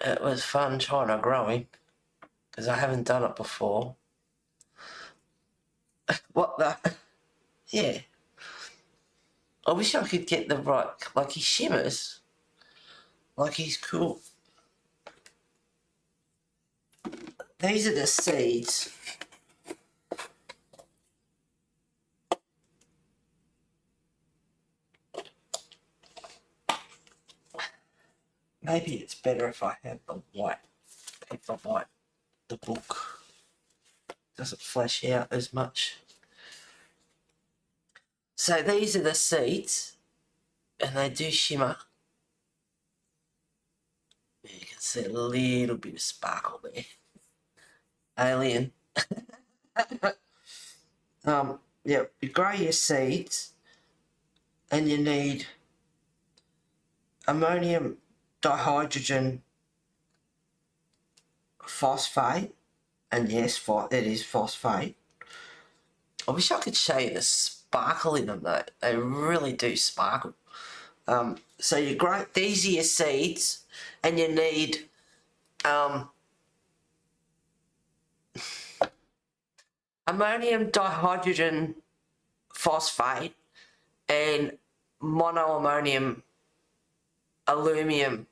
it was fun trying to grow him because I haven't done it before. What the? Yeah. I wish I could get the right, like he shimmers. Like he's cool. These are the seeds. Maybe it's better if I have the white paper white. The book doesn't flash out as much. So these are the seeds, and they do shimmer. You can see a little bit of sparkle there. Alien. Yeah, you grow your seeds, and you need ammonium dihydrogen phosphate, and yes, it is phosphate. I wish I could show you the sparkle in them though. They really do sparkle. So you grow, these are your seeds, and you need ammonium dihydrogen phosphate and monoammonium aluminum.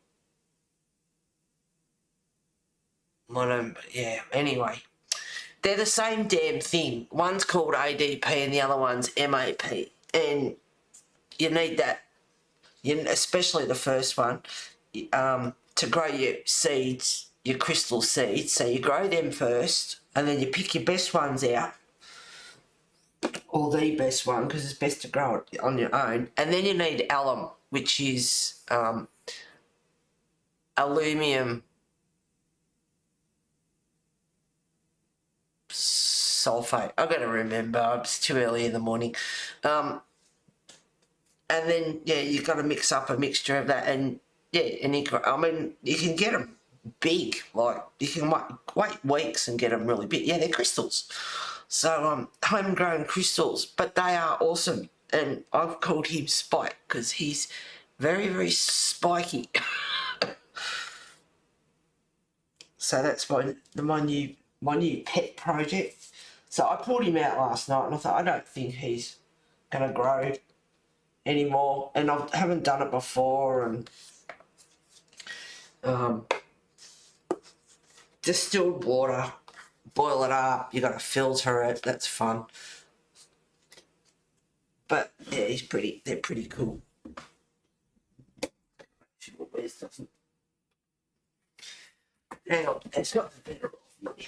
Anyway, they're the same damn thing. One's called ADP and the other one's MAP, and you need that, especially the first one, to grow your seeds, your crystal seeds. So you grow them first, and then you pick your best ones out, or the best one, because it's best to grow it on your own. And then you need alum, which is aluminium sulfate. I've got to remember, it's too early in the morning. And then, yeah, you've got to mix up a mixture of that, and yeah, and you can get them big, like you can wait weeks and get them really big. Yeah, they're crystals. So homegrown crystals, but they are awesome, and I've called him Spike because he's very, very spiky. So that's my new pet project. So I pulled him out last night, and I thought, I don't think he's gonna grow anymore, and I haven't done it before, and distilled water, boil it up, you got to filter it, that's fun. But yeah, they're pretty cool. Hang on, it's got the better of me.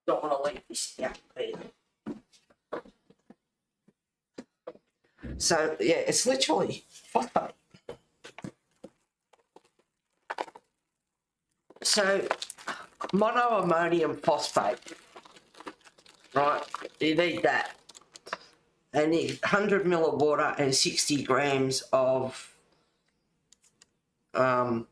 Don't want to leave this out either. So yeah, it's literally phosphate. So monoammonium phosphate, right? You need that. And you need 100 ml of water and 60 grams of 100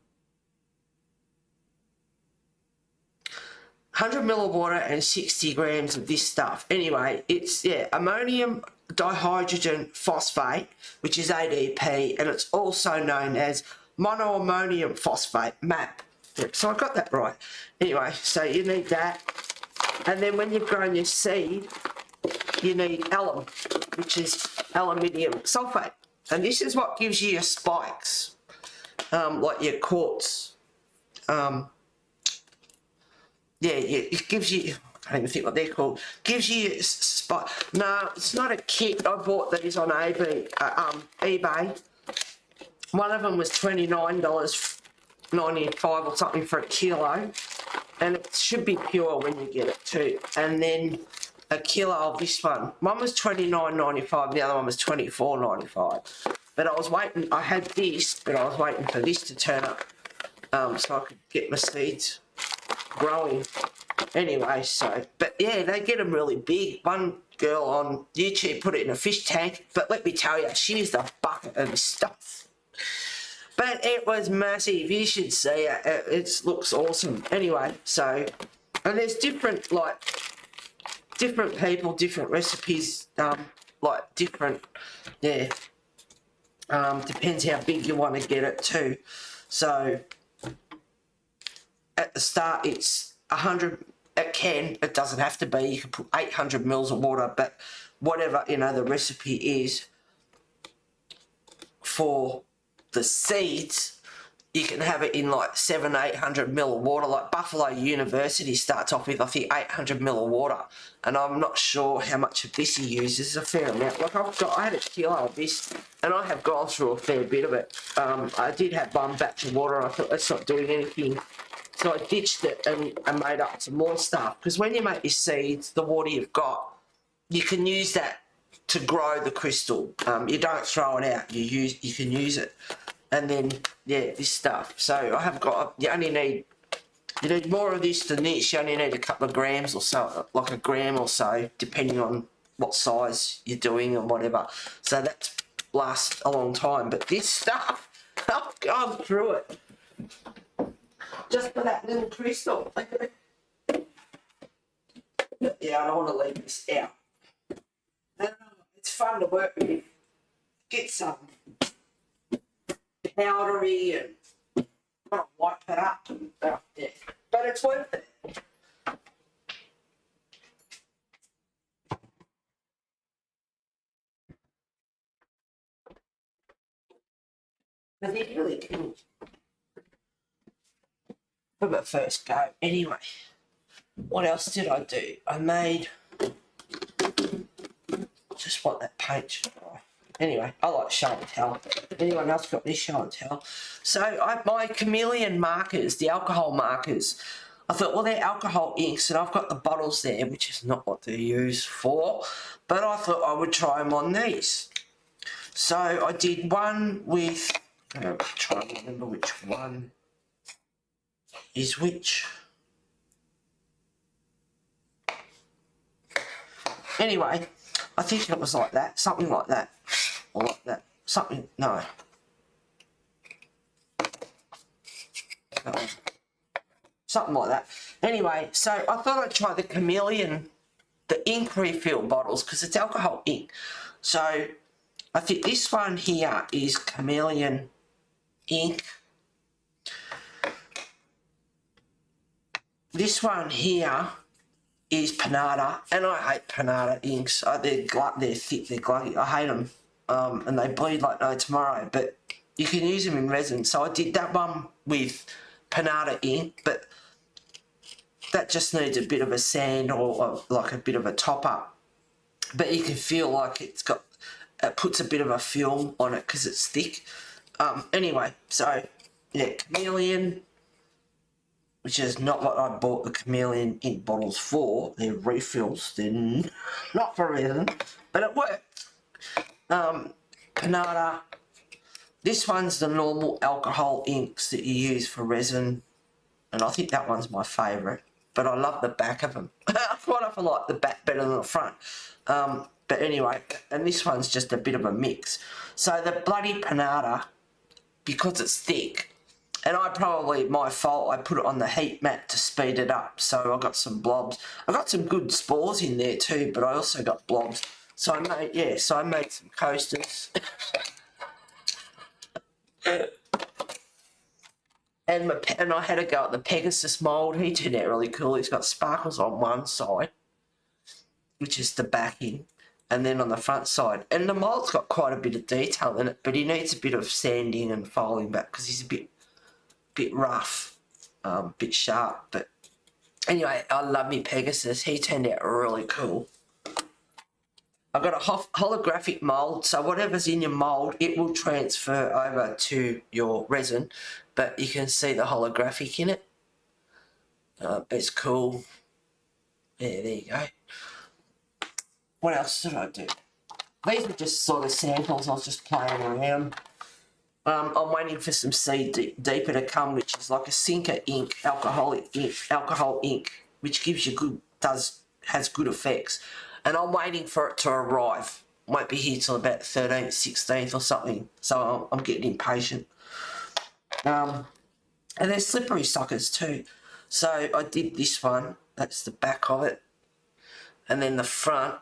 ml of water and 60 grams of this stuff. Anyway, it's, yeah, ammonium dihydrogen phosphate, which is ADP, and it's also known as monoammonium phosphate, MAP. Yep, so I got that right. Anyway, so you need that. And then when you've grown your seed, you need alum, which is aluminium sulfate. And this is what gives you your spikes, like your quartz. It gives you, I don't even think what they're called, gives you spike. No, it's not a kit. I bought these on eBay. One of them was $29.95 or something for a kilo, and it should be pure when you get it too. And then a kilo of this one. One was $29.95, the other one was $24.95. But I was waiting, I had this, but I was waiting for this to turn up so I could get my seeds growing. Anyway, so, but yeah, they get them really big. One girl on YouTube put it in a fish tank, but let me tell you, she used a bucket of stuff. But it was massive. You should see it. It looks awesome. Anyway, so, and there's different people, different recipes, like different, depends how big you want to get it too. So, at the start, it's 100, it doesn't have to be, you can put 800 mils of water, but whatever, the recipe is for the seeds, you can have it in like 700-800 mil of water. Like Buffalo University starts off with, I think, 800 mil of water, and I'm not sure how much of this he uses. A fair amount. Like I had a kilo of this, and I have gone through a fair bit of it. I did have one batch of water, and I thought that's not doing anything, so I ditched it and made up some more stuff. Because when you make your seeds, the water you've got, you can use that to grow the crystal. You don't throw it out. You can use it. And then, yeah, this stuff. So I have got, you need more of this than this. You only need a couple of grams or so, like a gram or so, depending on what size you're doing and whatever. So that lasts a long time. But this stuff, I've gone through it just for that little crystal. Yeah, I don't want to leave this out. It's fun to work with. Get some powdery and kind of wipe it up. But it's worth it. But they're really cool. From the first go. Anyway, what else did I do? I made, just want that paint to dry. Anyway, I like show and tell. Anyone else got this show and tell? So my chameleon markers, the alcohol markers, I thought, well, they're alcohol inks, and I've got the bottles there, which is not what they're used for, but I thought I would try them on these. So I did one with, I'm trying to remember which one is which. Anyway, I think it was like that, something like that, or like that, something, no. Something like that. Anyway, so I thought I'd try the chameleon, the ink refill bottles, because it's alcohol ink. So I think this one here is chameleon ink. This one here is Panada, and I hate Panada inks. They're thick, they're gluggy. I hate them, and they bleed like no tomorrow. But you can use them in resin. So I did that one with Panada ink, but that just needs a bit of a sand or like a bit of a top up. But you can feel like it puts a bit of a film on it because it's thick. Anyway, so yeah, chameleon, which is not what I bought the chameleon ink bottles for. They're refills. They're not for resin, but it worked. Panada. This one's the normal alcohol inks that you use for resin, and I think that one's my favourite. But I love the back of them. I quite often like the back better than the front. But anyway, and this one's just a bit of a mix. So the bloody Panada, because it's thick, and my fault, I put it on the heat mat to speed it up. So I got some blobs. I got some good spores in there too, but I also got blobs. So I made some coasters. And I had a go at the Pegasus mould. He turned out really cool. He's got sparkles on one side, which is the backing, and then on the front side. And the mould's got quite a bit of detail in it, but he needs a bit of sanding and folding back because he's a bit rough, bit sharp. But anyway, I love me Pegasus. He turned out really cool. I've got a holographic mould, so whatever's in your mould, it will transfer over to your resin, but you can see the holographic in it. It's cool. Yeah, there you go. What else did I do? These are just sort of samples. I was just playing around. I'm waiting for some Seed Deeper to come, which is like a sinker ink, alcohol ink, which gives you has good effects. And I'm waiting for it to arrive. Won't be here till about 13th, 16th or something. So I'm getting impatient. And they're slippery suckers too. So I did this one. That's the back of it. And then the front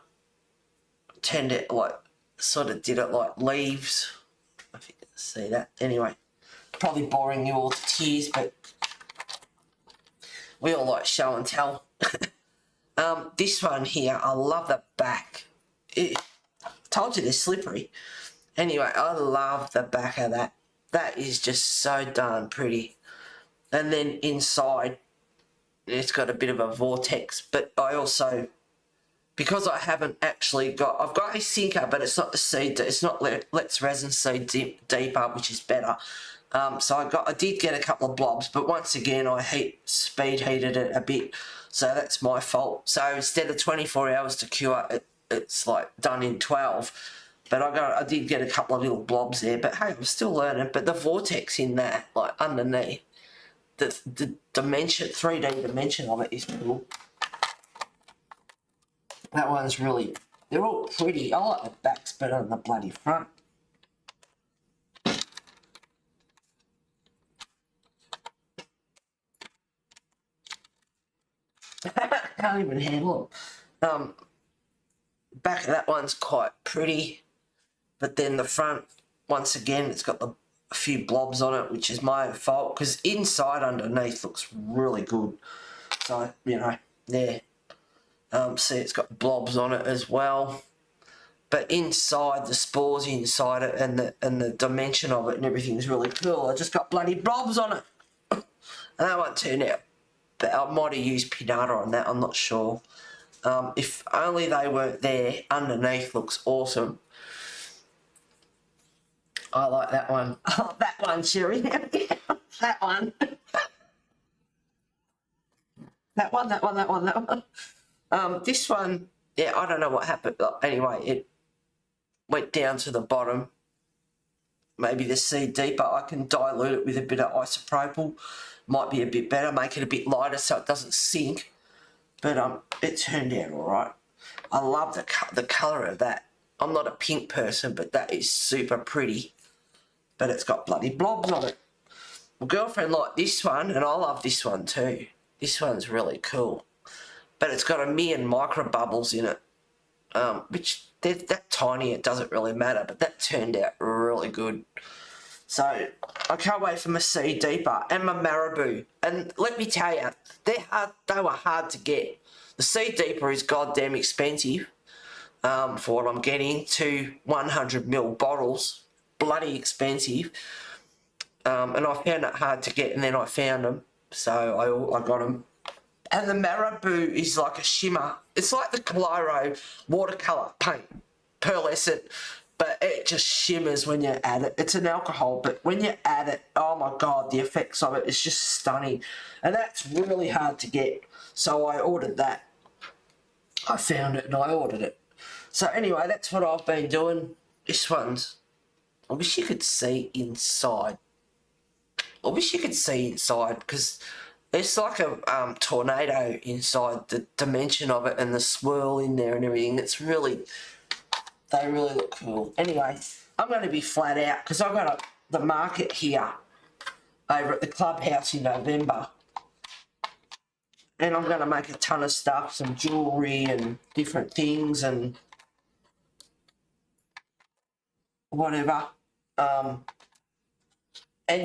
turned it like, sort of did it like leaves. I think you can see that. Anyway, probably boring you all to tears, but we all like show and tell. This one here, I love the back. I told you they're slippery. Anyway, I love the back of that. That is just so darn pretty. And then inside, it's got a bit of a vortex, but I also, because I haven't actually got, I've got a sinker, but it's not the seed, it's not Let's Resin Seed Deeper, which is better. So I did get a couple of blobs, but once again, I speed heated it a bit, so that's my fault. So instead of 24 hours to cure, it's like done in 12. But I did get a couple of little blobs there, but hey, I'm still learning. But the vortex in that, like underneath, the dimension, 3D dimension of it is cool. That one's really, they're all pretty. I like the backs better than the bloody front. Can't even handle them. Back of that one's quite pretty, but then the front, once again, it's got a few blobs on it, which is my fault, because inside underneath looks really good. So, you know, there. See, it's got blobs on it as well. But inside, the spores inside it and the dimension of it and everything's really cool. I just got bloody blobs on it. And that one turned out. But I might have used pinata on that, I'm not sure. If only they weren't there, underneath looks awesome. I like that one. Oh, that one, Sherry. That one. That one. This one, yeah, I don't know what happened. Anyway, it went down to the bottom. Maybe the Seed Deeper, I can dilute it with a bit of isopropyl. Might be a bit better, make it a bit lighter so it doesn't sink. But it turned out all right. I love the colour of that. I'm not a pink person, but that is super pretty. But it's got bloody blobs on it. My girlfriend liked this one, and I love this one too. This one's really cool. But it's got 1,000,000 micro bubbles in it, which they're that tiny, it doesn't really matter, but that turned out really good. So I can't wait for my Seed Deeper and my Marabou. And let me tell you, they were hard to get. The Seed Deeper is goddamn expensive for what I'm getting. 2 100ml bottles, bloody expensive. And I found it hard to get, and then I found them, so I got them. And the Marabou is like a shimmer. It's like the Coloro watercolour paint, pearlescent, but it just shimmers when you add it. It's an alcohol, but when you add it, oh my God, the effects of it is just stunning. And that's really hard to get. So I ordered that. I found it and I ordered it. So anyway, that's what I've been doing. This one's, I wish you could see inside. I wish you could see inside, because it's like a tornado inside, the dimension of it and the swirl in there and everything. It's really, they really look cool. Anyway, I'm going to be flat out because I've got the market here over at the clubhouse in November. And I'm going to make a ton of stuff, some jewellery and different things and whatever. And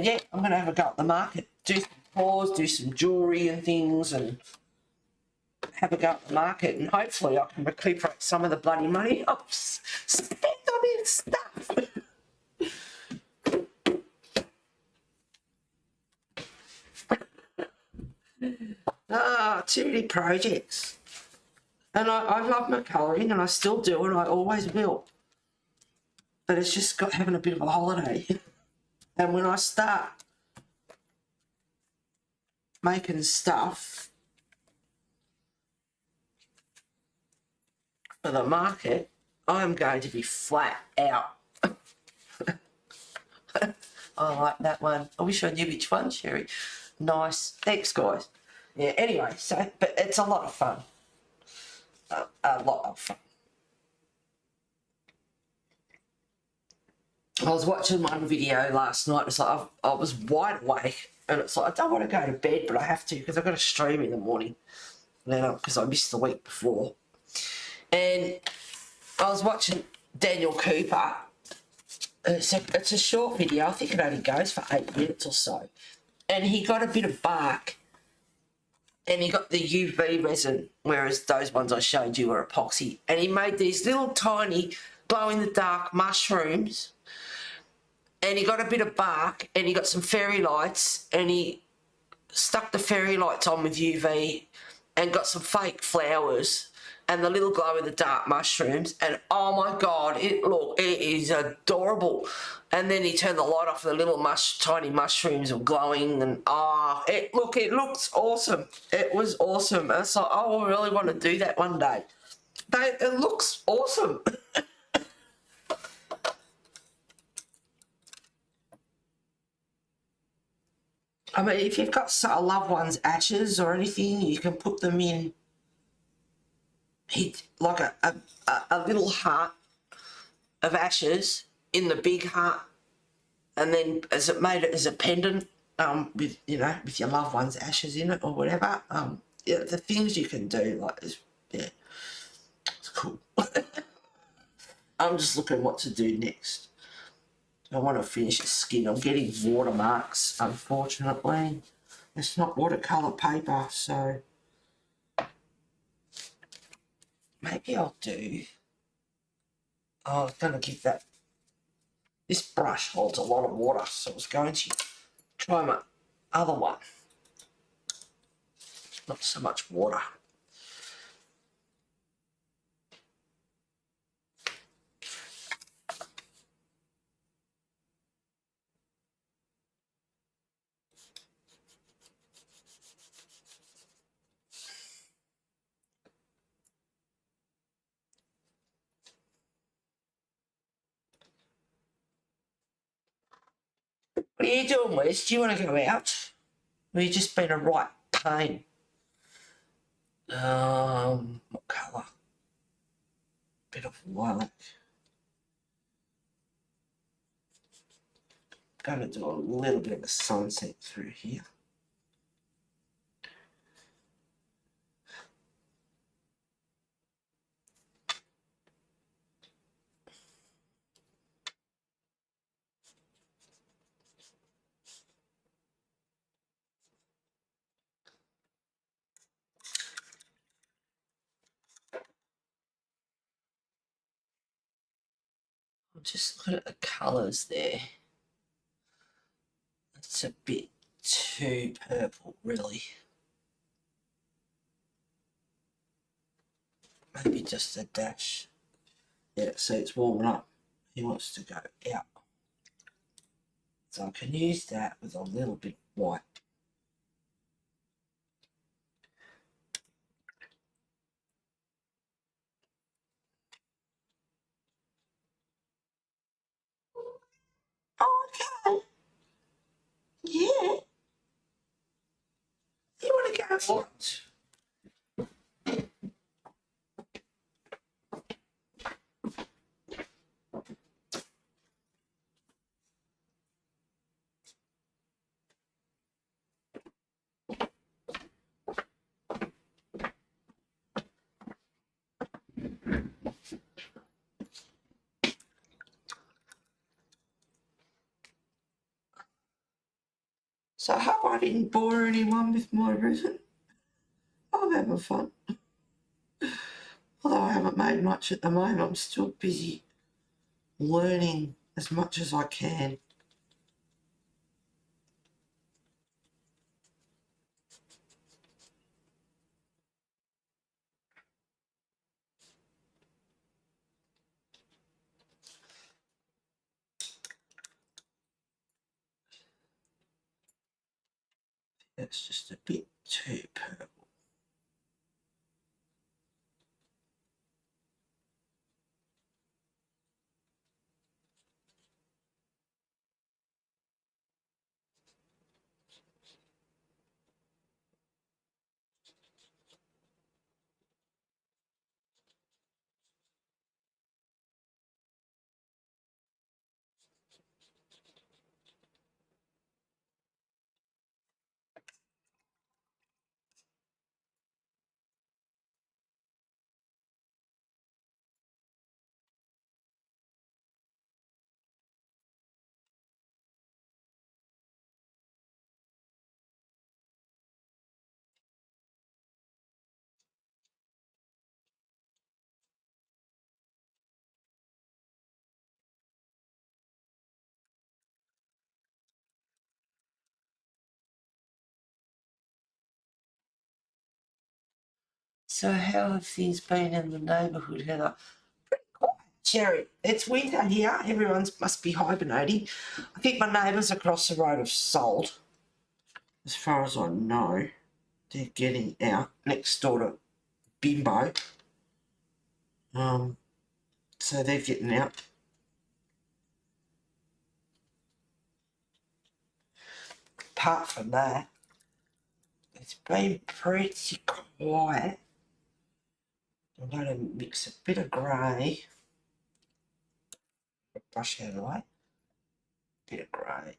yeah, I'm going to have a go at the market. do some tours, do some jewellery and things, and have a go at the market, and hopefully I can recuperate some of the bloody money I've spent on this stuff. Too many projects. And I love my colouring, and I still do, and I always will. But it's just got having a bit of a holiday. And when I start making stuff for the market, I'm going to be flat out. I like that one. I wish I knew which one, Sherry. Nice. Thanks, guys. Yeah, anyway, so, but it's a lot of fun. A lot of fun. I was watching one video last night. It's like I was wide awake, and it's like I don't want to go to bed, but I have to because I've got to stream in the morning. Because I missed the week before. And I was watching Daniel Cooper. It's a short video. I think it only goes for 8 minutes or so. And he got a bit of bark, and he got the UV resin, whereas those ones I showed you were epoxy. And he made these little tiny glow-in-the-dark mushrooms, and he got a bit of bark, and he got some fairy lights, and he stuck the fairy lights on with UV and got some fake flowers and the little glow-in-the-dark mushrooms, and oh my God, it is adorable. And then he turned the light off, and the little tiny mushrooms were glowing, and it looks awesome. It was awesome. And it's like, oh, I really want to do that one day. It looks awesome. I mean, if you've got a loved one's ashes or anything, you can put them in like a little heart of ashes in the big heart, and then made it as a pendant with with your loved one's ashes in it or whatever. Yeah, the things you can do, like this, yeah, it's cool. I'm just looking what to do next. I want to finish the skin. I'm getting watermarks, unfortunately. It's not watercolour paper, so maybe I'll do... I was going to give that... This brush holds a lot of water, so I was going to try my other one. Not so much water. What are you doing, Wes? Do you want to go out? Or you just been a right pain? What colour? Bit of lilac. Going to do a little bit of a sunset through here. I'm just looking at the colours there. It's a bit too purple, really. Maybe just a dash. Yeah, see, it's warming up. He wants to go out. So I can use that with a little bit of white. Oh, okay. Yeah. You want to go for it? So I hope I didn't bore anyone with my resin. I'm having fun. Although I haven't made much at the moment, I'm still busy learning as much as I can. It's just a bit too purple. So how have things been in the neighbourhood, Heather? Pretty quiet, Sherry. It's winter here. Everyone must be hibernating. I think my neighbours across the road have sold. As far as I know, they're getting out next door to Bimbo. So they're getting out. Apart from that, it's been pretty quiet. I'm going to mix a bit of grey. Brush out of the way. Bit of grey.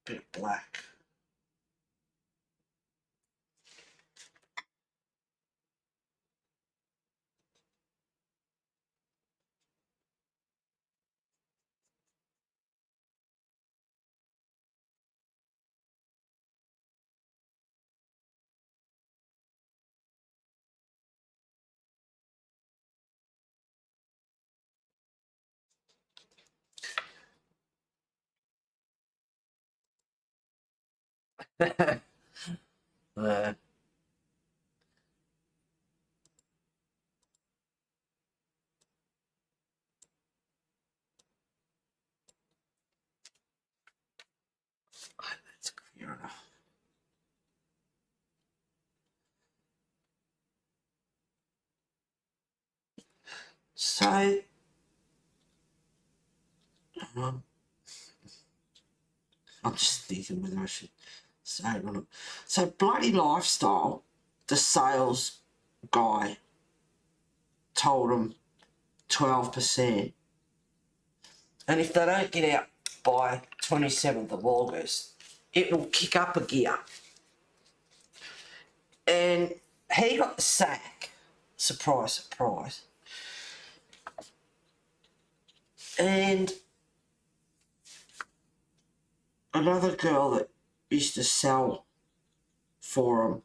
Bit of black. uh, that's clear enough. So, I'm just thinking whether I should say it or not. So, Bloody Lifestyle, the sales guy told them 12%. And if they don't get out by 27th of August, it will kick up a gear. And he got the sack. Surprise, surprise. And another girl that used to sell for him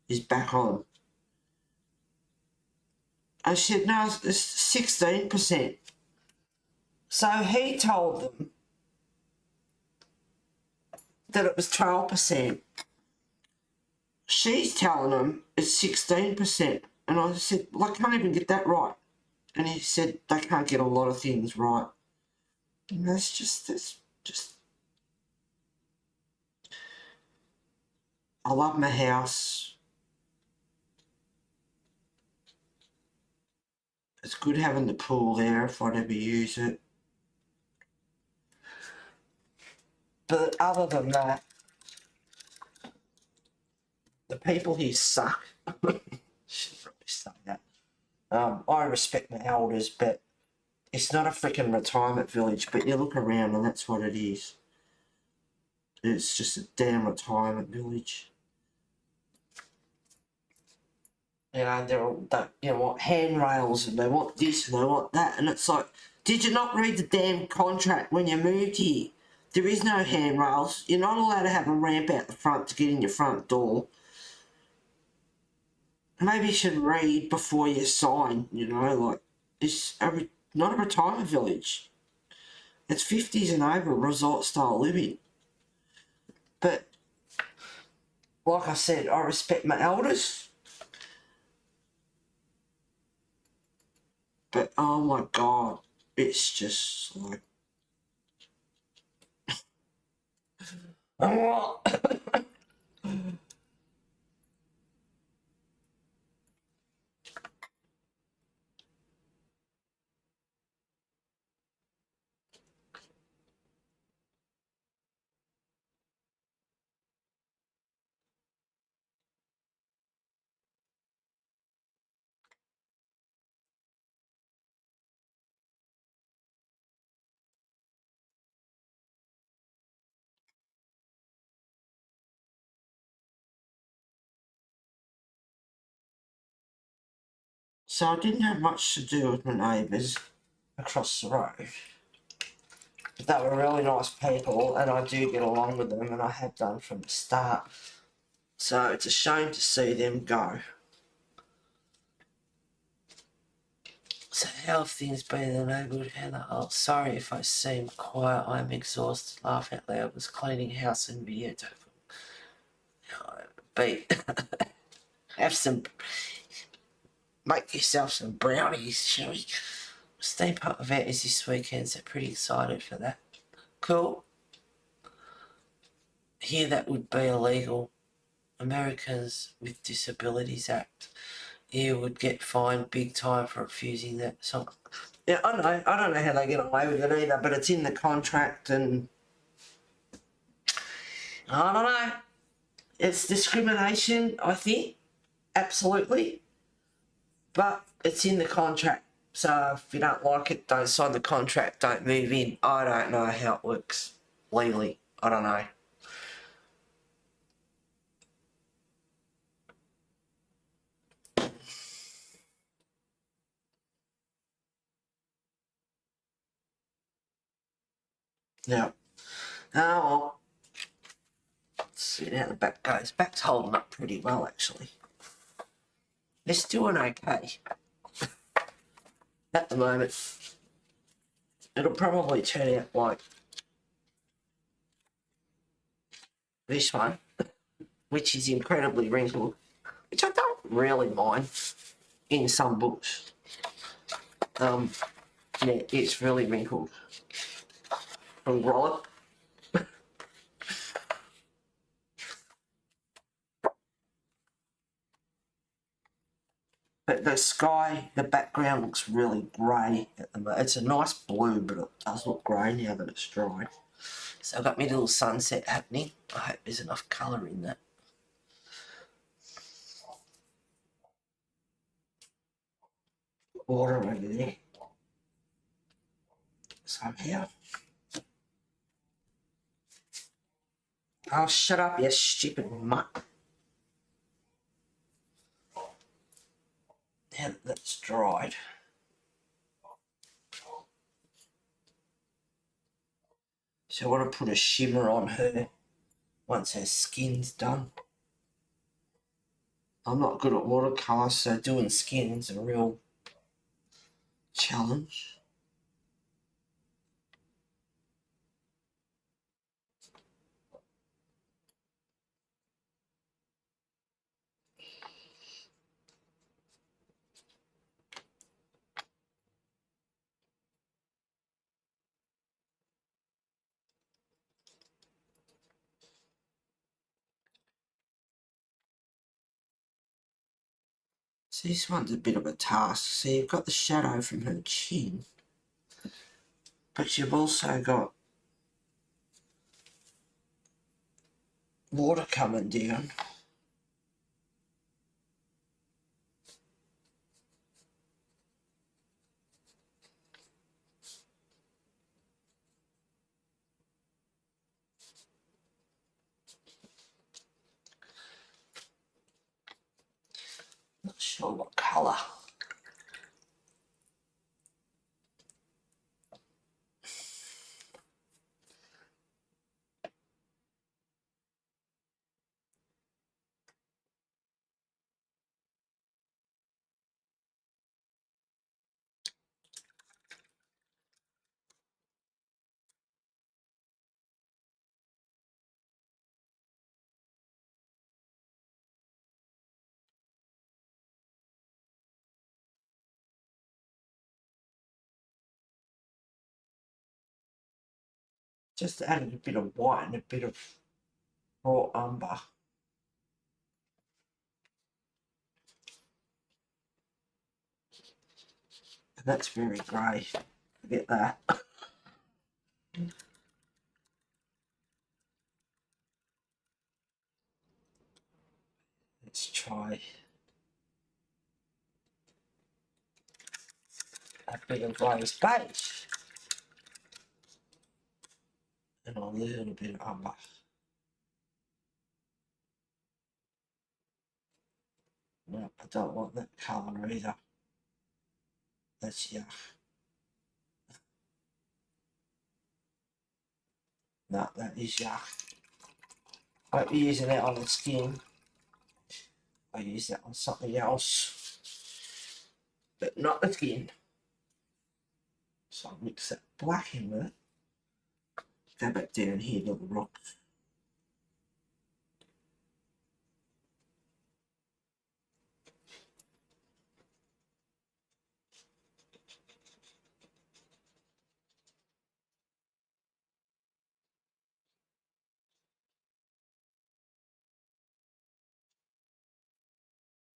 is back on. I said, no, it's 16%. So he told them that it was 12%. She's telling them it's 16%. And I said, well, I can't even get that right. And he said, they can't get a lot of things right. And that's just I love my house. It's good having the pool there if I'd ever use it. But other than that, the people here suck. Shouldn't probably say that. I respect my elders, but it's not a freaking retirement village. But you look around and that's what it is. It's just a damn retirement village. You know, they're all, you know, want handrails and they want this and they want that, and it's like Did you not read the damn contract when you moved here? There is no handrails. You're not allowed to have a ramp out the front to get in your front door. Maybe you should read before you sign, you know, like, it's not a retirement village. It's 50s and over resort style living. But, like I said, I respect my elders. But, oh my God, it's just like... So I didn't have much to do with my neighbours across the road. But they were really nice people, and I do get along with them, and I have done from the start. So it's a shame to see them go. So how have things been in the neighbourhood, Heather? Oh, sorry if I seem quiet. I'm exhausted. Laugh out loud. Was cleaning house and videotape. Beat. Have some... Make yourself some brownies, shall we? Steampunk event is this weekend, so pretty excited for that. Cool. Here that would be illegal. Americans with Disabilities Act. You would get fined big time for refusing that song. Yeah, I know. I don't know how they get away with it either, but it's in the contract and... I don't know. It's discrimination, I think. Absolutely. But it's in the contract. So if you don't like it, don't sign the contract, don't move in. I don't know how it works legally. I don't know. Yeah. Oh, well. Let's see how the back goes. Back's holding up pretty well, actually. It's doing okay. At the moment. It'll probably turn out like this one, which is incredibly wrinkled, which I don't really mind in some books. Yeah, it's really wrinkled from Rollup. But the sky, the background looks really grey at the moment. It's a nice blue, but it does look grey now that it's dry. So I've got my little sunset happening. I hope there's enough colour in that. Water over there. Somehow. Oh, shut up, you stupid mutt. Now that that's dried. So I want to put a shimmer on her once her skin's done. I'm not good at watercolour, so doing skin's a real challenge. So this one's a bit of a task. So you've got the shadow from her chin, but you've also got water coming down. Not sure what colour. Just added a bit of white and a bit of raw umber. And that's very grey. Forget that. Let's try a bit of rose beige and a little bit of umber. No, I don't want that colour either. That's yuck. No, that is yuck. I won't be using that on the skin. I use that on something else, but not the skin. So I'll mix that black in with it. Go back down here to the rocks.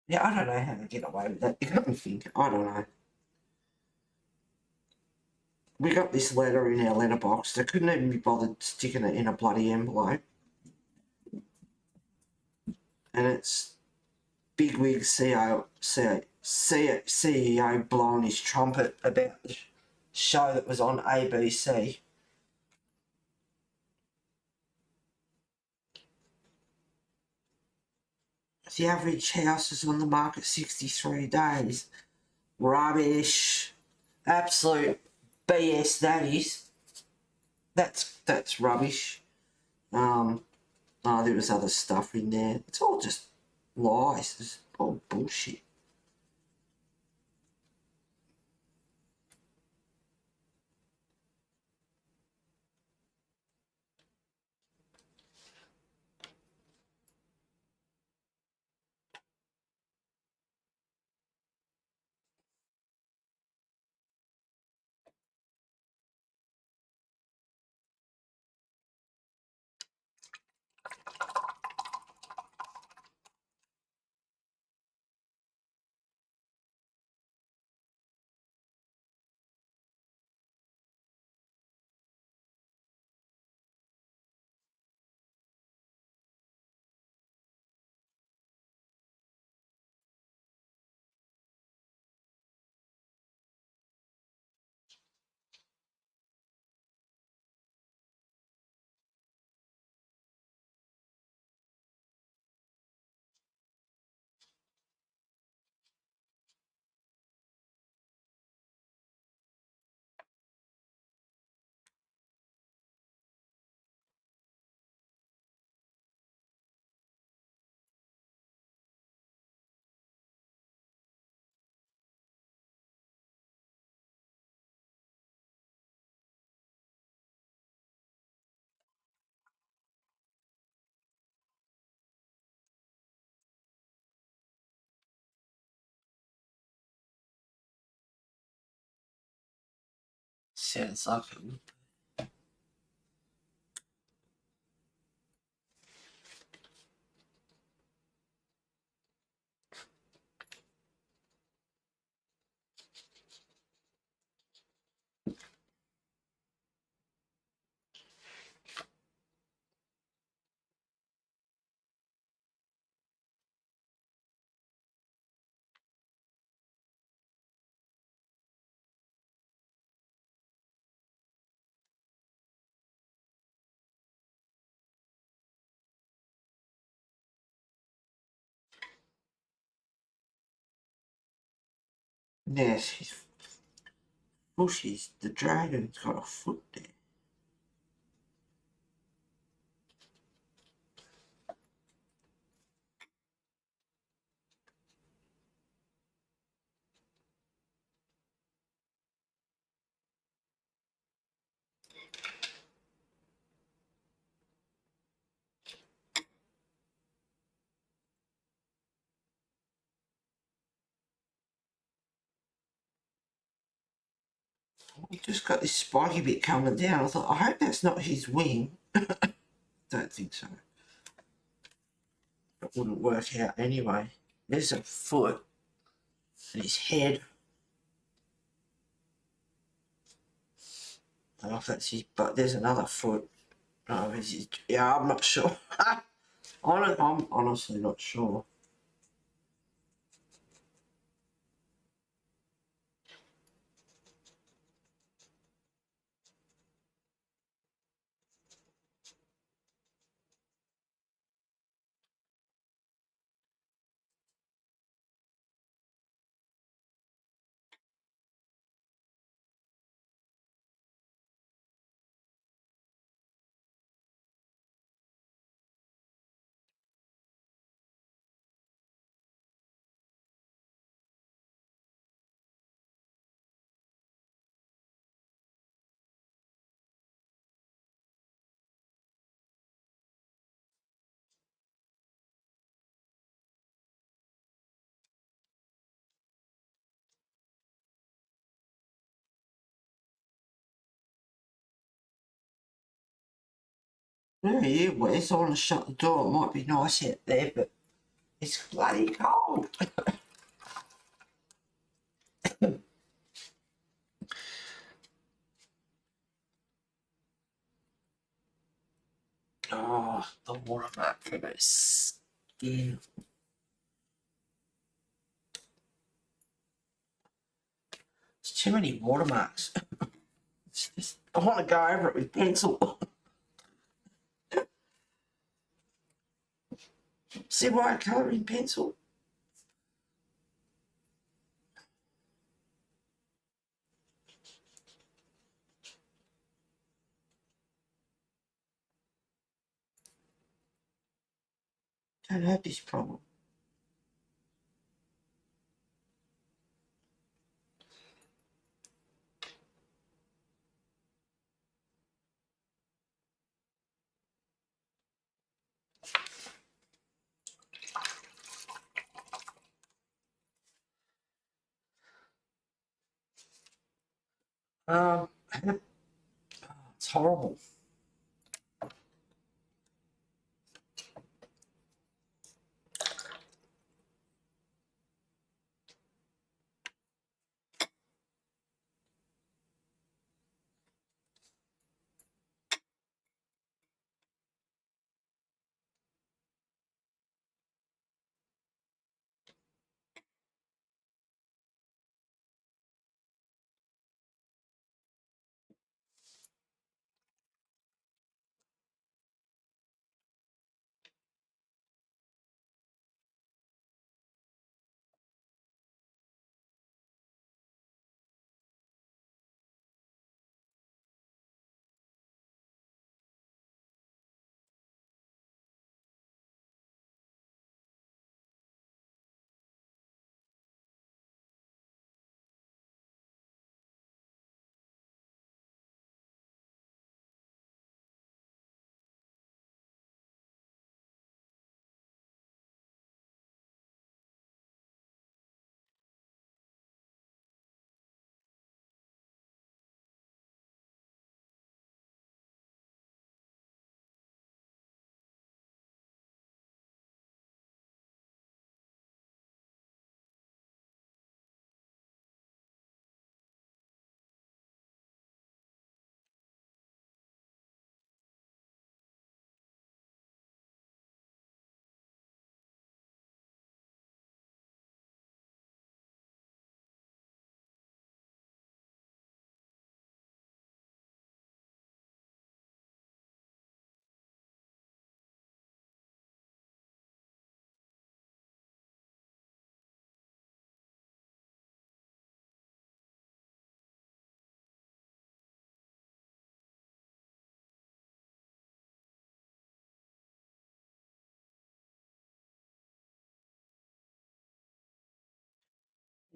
Yeah, I don't know how to get away with that. You got me thinking. I don't know. We got this letter in our letterbox. They couldn't even be bothered sticking it in a bloody envelope. And it's bigwig CEO blowing his trumpet about the show that was on ABC. The average house is on the market 63 days. Rubbish. Absolute BS that is. That's rubbish. Oh, there was other stuff in there. It's all just lies. It's all bullshit. Sounds like it. Yes, his bushes. The dragon's got a foot there. I've just got this spiky bit coming down. I thought, I hope that's not his wing. Don't think so. It wouldn't work out anyway. There's a foot and his head. I don't know if that's his, but there's another foot. Oh, is his, yeah, I'm not sure. I'm honestly not sure. Yeah, yeah, well, it's on to shut the door. It might be nice out there, but it's bloody cold. Oh, the watermark for my skin. There's too many watermarks. It's just, I want to go over it with pencil. See why I colour in pencil? Don't have this problem. Um, it's horrible.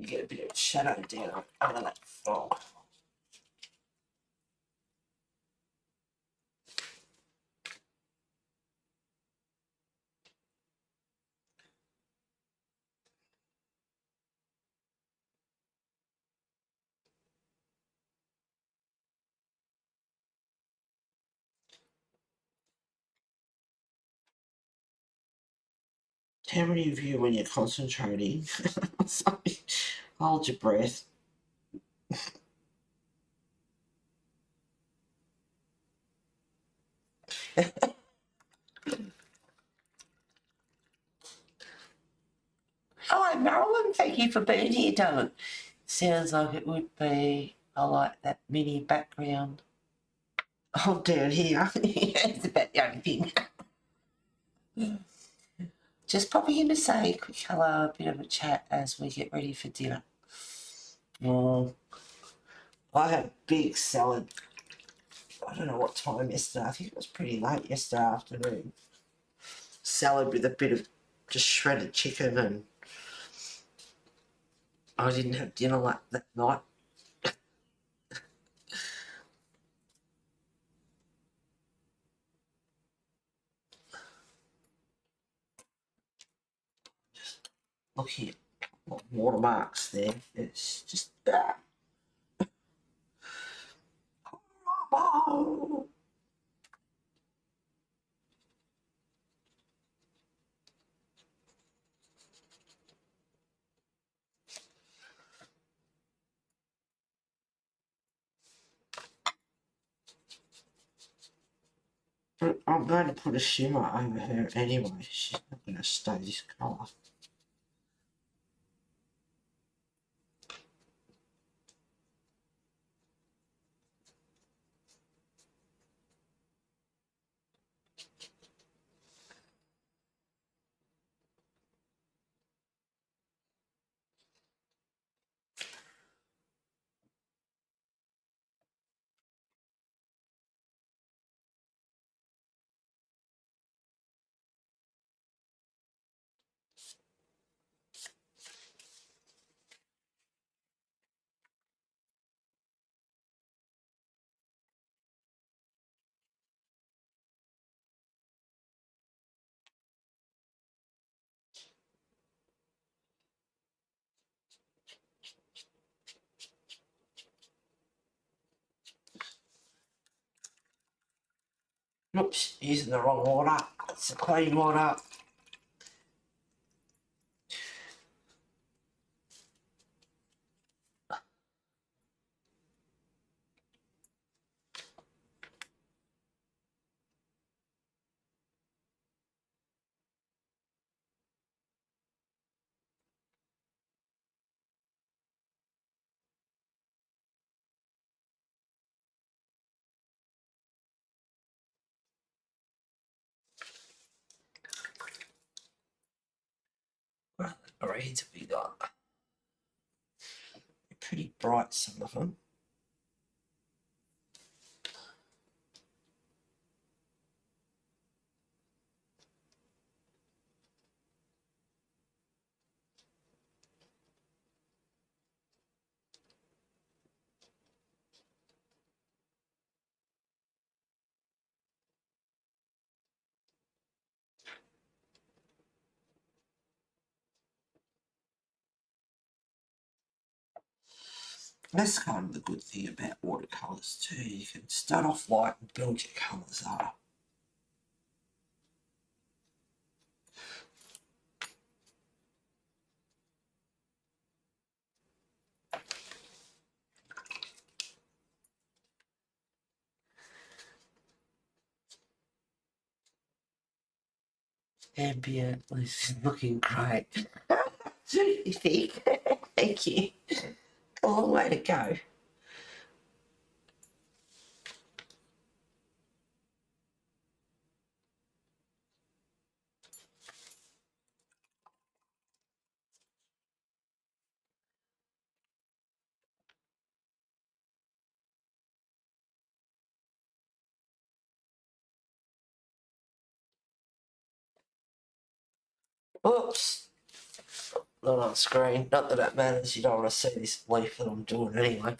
You get a bit of shadow down under that fog. How many of you, when you're concentrating, sorry, hold your breath? Hello, Marilyn. Thank you for being here, darling. Sounds like it would be. I like that mini background. Oh, down here. It's about the only thing. Just popping in to say a quick hello, a bit of a chat as we get ready for dinner. I had a big salad. I don't know what time yesterday. I think it was pretty late yesterday afternoon. Salad with a bit of just shredded chicken, and I didn't have dinner like that night. Just looking at watermarks there. It's just oh. But I'm going to put a shimmer over her anyway. She's not going to stay this colour. Oops, using the wrong water. It's the clean water. Well, the greens have we got? They're pretty bright, some of them. That's kind of the good thing about watercolours too. You can start off light and build your colours up. Ambient is looking great. You think? Thank you. A long way to go. Oops. Not on screen. Not that that matters. You don't want to see this leaf that I'm doing anyway.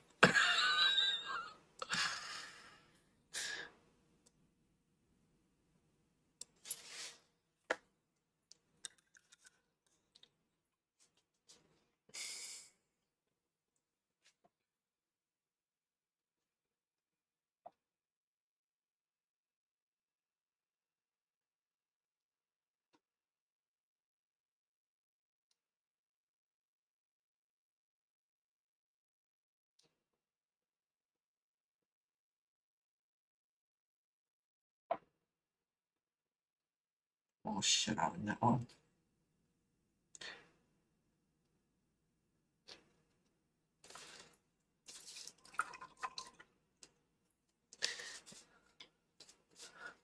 Oh, shut up in that one.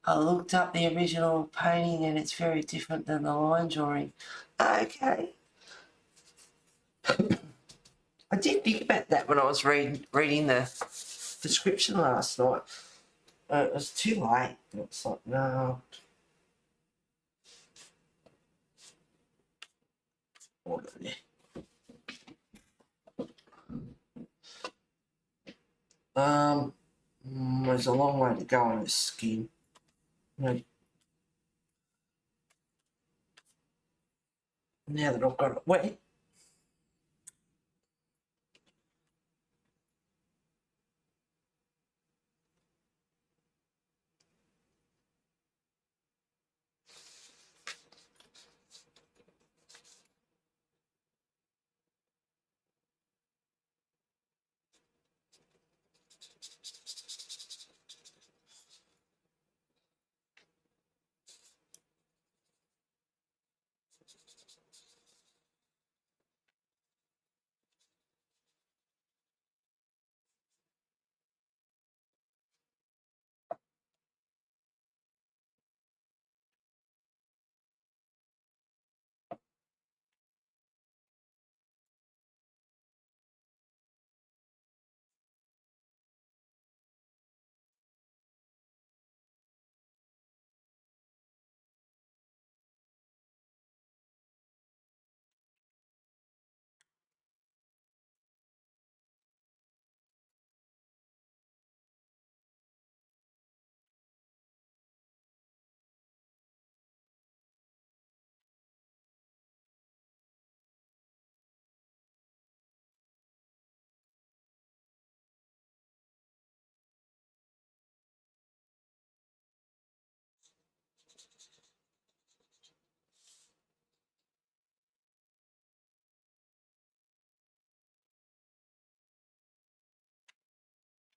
I looked up the original painting and it's very different than the line drawing. Okay. I did think about that when I was reading the description last night. It was too late. It was like, no. There's a long way to go on the skin. Now that I've got it wet.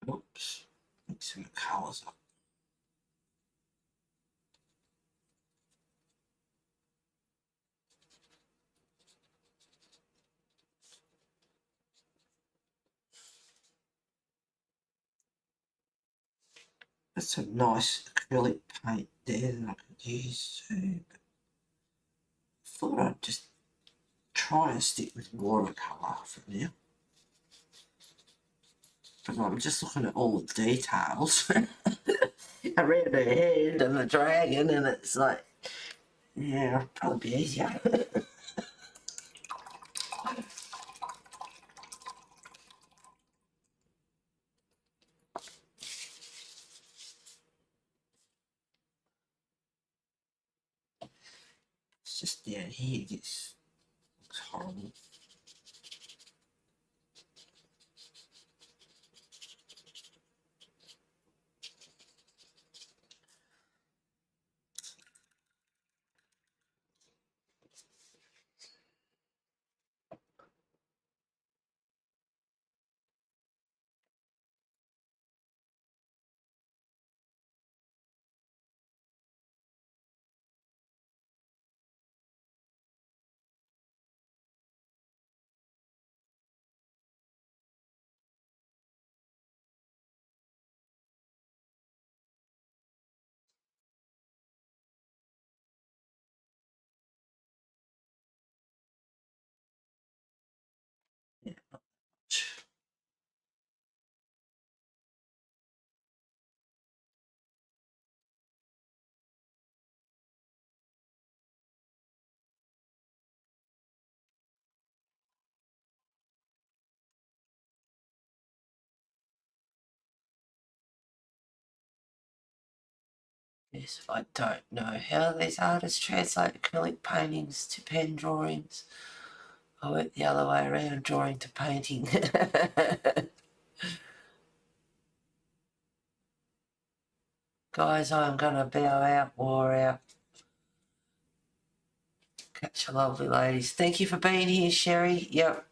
Oops. Mixing the colours up. That's a nice acrylic paint there that I could use too. Thought I'd just try and stick with watercolour for now. But I'm just looking at all the details around her head and the dragon, and it's like, yeah, it'll probably be easier. It's just down here, it looks horrible. Yeah. Yes, I don't know how these artists translate acrylic paintings to pen drawings. I went the other way around, drawing to painting. Guys, I'm going to bow out, war out. Catch you lovely ladies. Thank you for being here, Sherry. Yep,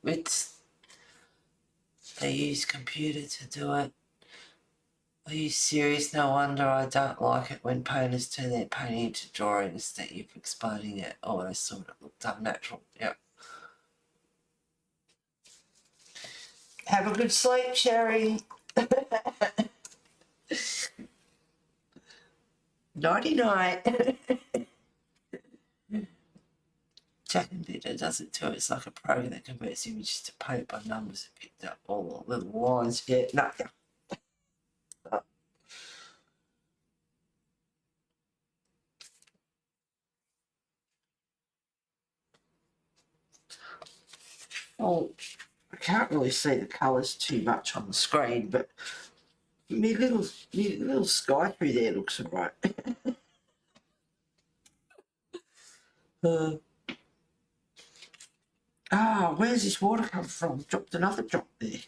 they use computer to do it. Are you serious? No wonder I don't like it when painters turn their painting into drawing instead of explaining it. Oh, they sort of looked unnatural. Yep. Have a good sleep, Sherry. 99. Jack and Peter does it too. It's like a program that converts images to paint by numbers and picked up all the little lines. Yeah, no. Oh, I can't really see the colours too much on the screen, but me little sky through there looks alright. Where's this water come from? Dropped another drop there.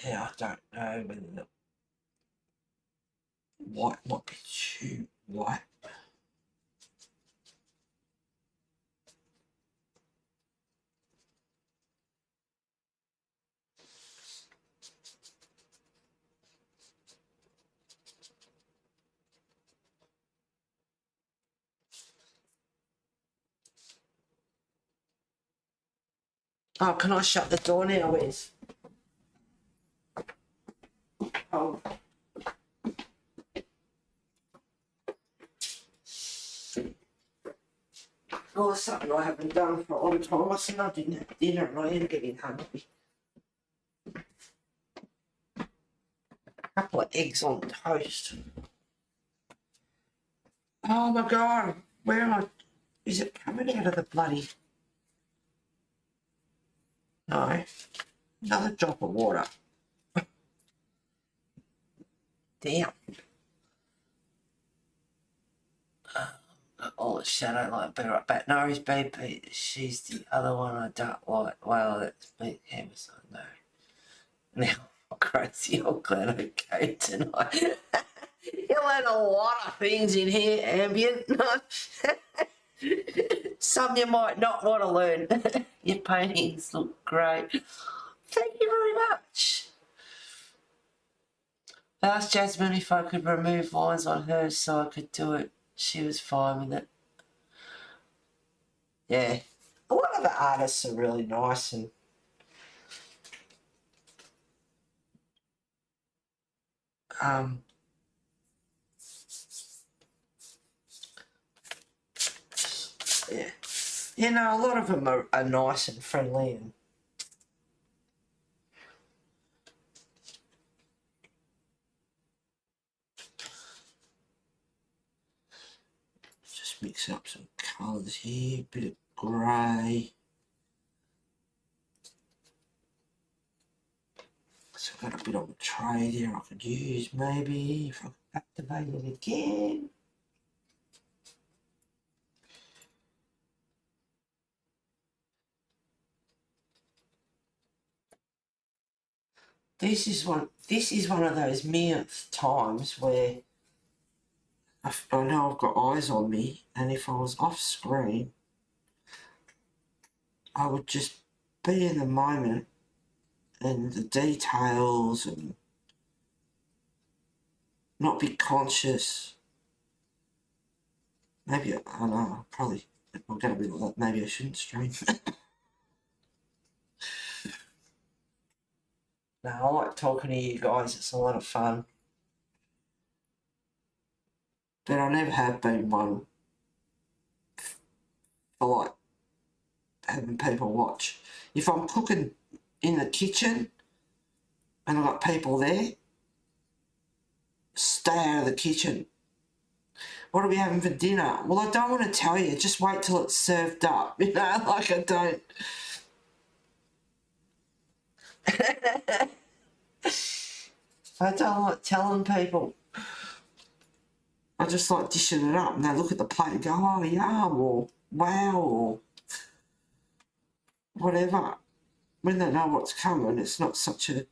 Yeah, I don't know whether the white might be too white. Oh, can I shut the door now, Wes? Oh. Oh, something I haven't done for a long time. I said I didn't have dinner and I am getting hungry. A couple of eggs on toast. Oh my God, where am I? Is it coming out of the bloody... No, another drop of water. Damn. Oh, shadow light be right back. No, it's baby. She's the other one I don't like. Wow, that's big canvas. I know. Now, I'm crazy. I'm glad I came tonight. You learn a lot of things in here, ambient. Some you might not want to learn. Your paintings look great. Thank you very much. I asked Jasmine if I could remove lines on hers so I could do it. She was fine with it. Yeah. A lot of the artists are really nice and yeah. You know, a lot of them are nice and friendly and just mix up some colours here, bit of grey. So I've got a bit on the tray there I could use maybe if I could activate it again. This is one of those millionth times where I know I've got eyes on me, and if I was off screen, I would just be in the moment and the details and not be conscious. Maybe, I don't know, probably, if I'm going to be like that, maybe I shouldn't stream. No, I like talking to you guys, it's a lot of fun. But I never have been one for like having people watch. If I'm cooking in the kitchen and I've got people there, stay out of the kitchen. What are we having for dinner? Well, I don't want to tell you. Just wait till it's served up. You know, like I don't. I don't like telling people. I just like dishing it up and they look at the plate and go, oh, yum, or wow, or whatever. When they know what's coming, it's not such a...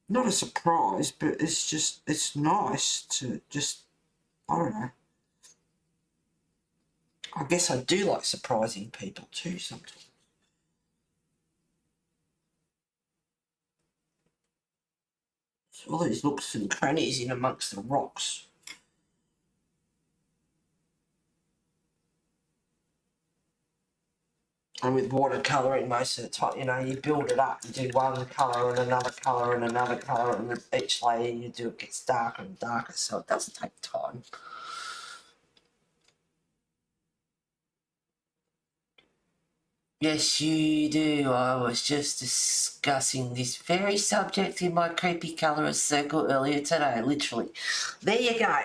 Not a surprise, but it's just, it's nice to just I don't know. I guess I do like surprising people too sometimes. So all these nooks and crannies in amongst the rocks. And with watercolouring, most of the time, you know, you build it up. You do one colour and another colour and another colour, and with each layer you do, it gets darker and darker, so it does take time. Yes, you do. I was just discussing this very subject in my creepy colourist circle earlier today, literally. There you go.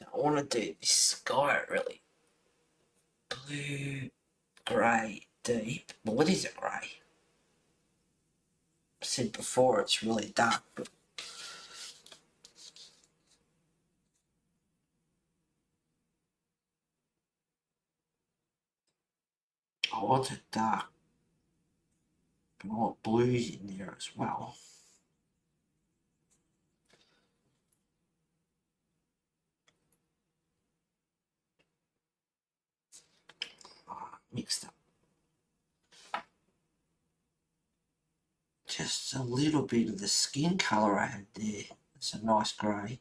I want to do this sky really blue, grey, deep. Well, it is a grey. I said before it's really dark, but I want it dark. But I want blues in there as well. Mixed up. Just a little bit of the skin colour I had there. It's a nice grey.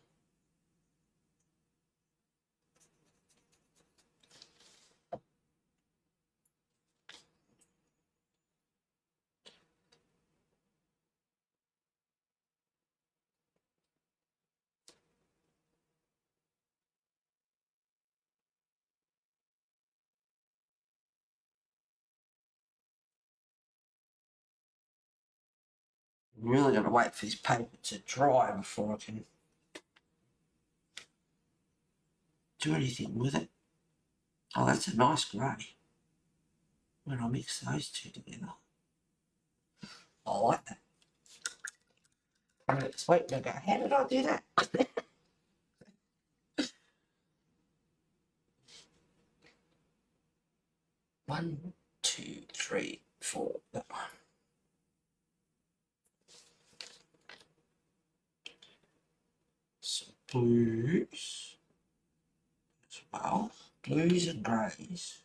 I'm really got to wait for this paper to dry before I can do anything with it. Oh, that's a nice grey. When I mix those two together, I like that. It's waiting to go, how did I do that? 1, 2, 3, 4, that one. Some blues as well. Blues and greys.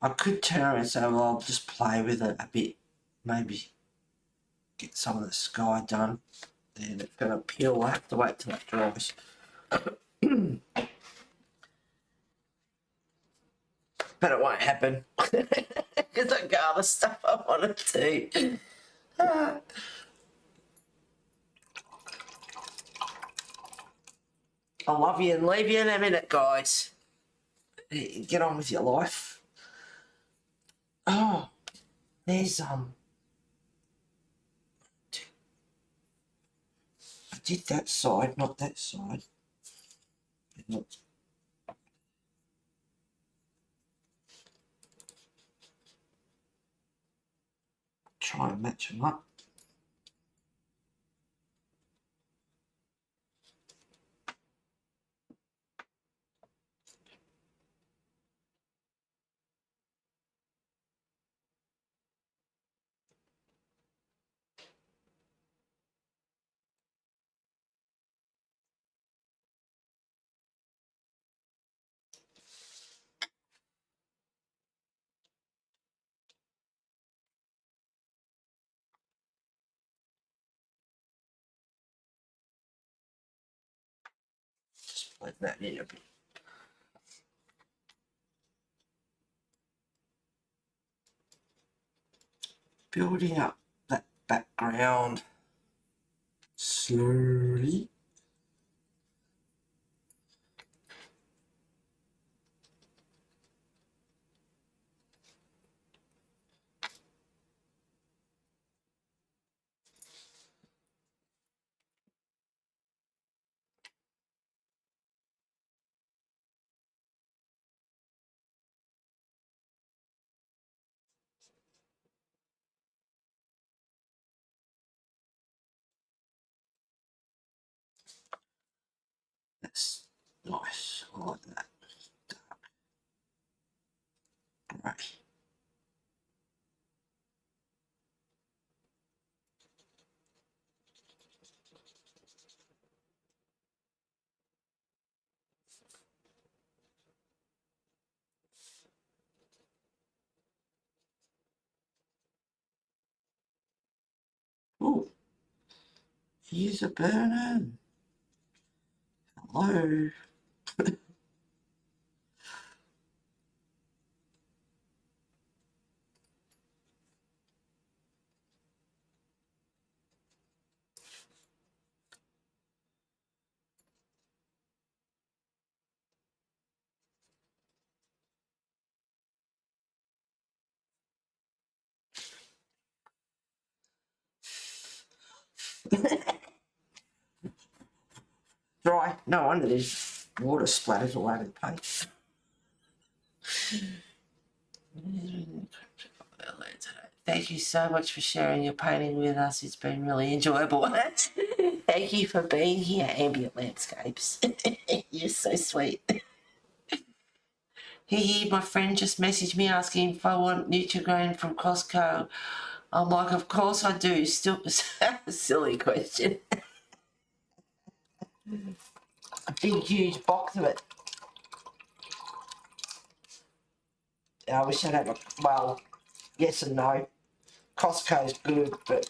I could turn around and say, well, I'll just play with it a bit. Maybe get some of the sky done. Then it's going to peel. I have to wait till it dries. But it won't happen. Because I got other stuff I wanted to. I'll love you and leave you in a minute, guys. Get on with your life. Oh, there's I did that side, not that side. Try and match them up. Just blend that in a bit. Building up that background slowly. Nice. I like that. Dark. Grey. Oh, here's a burner. Hello. Dry. No wonder there's water splatters all over the paint. Thank you so much for sharing your painting with us. It's been really enjoyable. Thank you for being here, Ambient Landscapes. You're so sweet. My friend just messaged me asking if I want Nutrigrain from Costco. I'm like, of course I do. Still a silly question. A big, huge box of it. I wish I'd have a, well, yes and no. Costco's good, but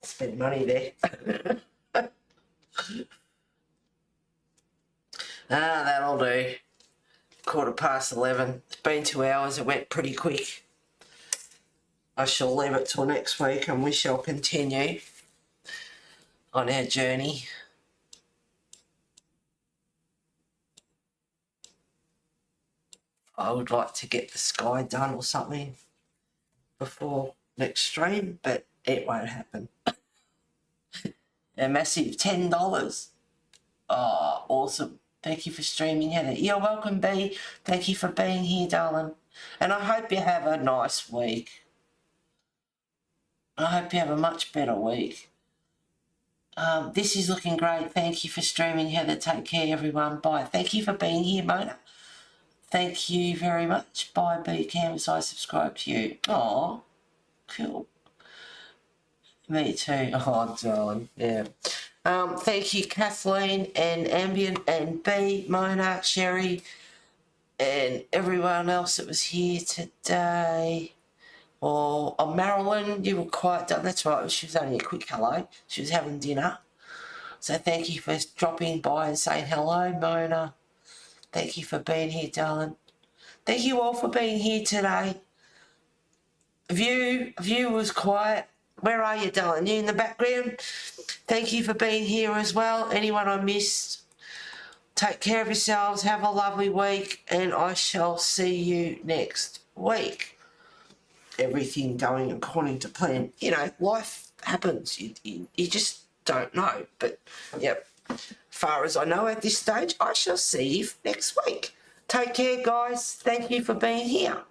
spend money there. That'll do. 11:15. It's been 2 hours. It went pretty quick. I shall leave it till next week and we shall continue on our journey. I would like to get the sky done or something before next stream, but it won't happen. A massive $10. Oh, awesome. Thank you for streaming, Heather. You're welcome, B. Thank you for being here, darling. And I hope you have a nice week. I hope you have a much better week. This is looking great. Thank you for streaming, Heather. Take care, everyone. Bye. Thank you for being here, Mona. Thank you very much. Bye, B. Canvas. I subscribe to you. Oh, cool. Me too. Oh, darling. Yeah. Thank you, Kathleen and Ambient and B, Mona, Sherry, and everyone else that was here today. Oh, Marilyn, you were quiet. That's right. She was only a quick hello. She was having dinner. So thank you for dropping by and saying hello, Mona. Thank you for being here, darling. Thank you all for being here today. View was quiet. Where are you, darling? You in the background? Thank you for being here as well. Anyone I missed, take care of yourselves. Have a lovely week, and I shall see you next week. Everything going according to plan. You know, life happens. You just don't know. But, yep, far as I know at this stage, I shall see you next week. Take care, guys. Thank you for being here.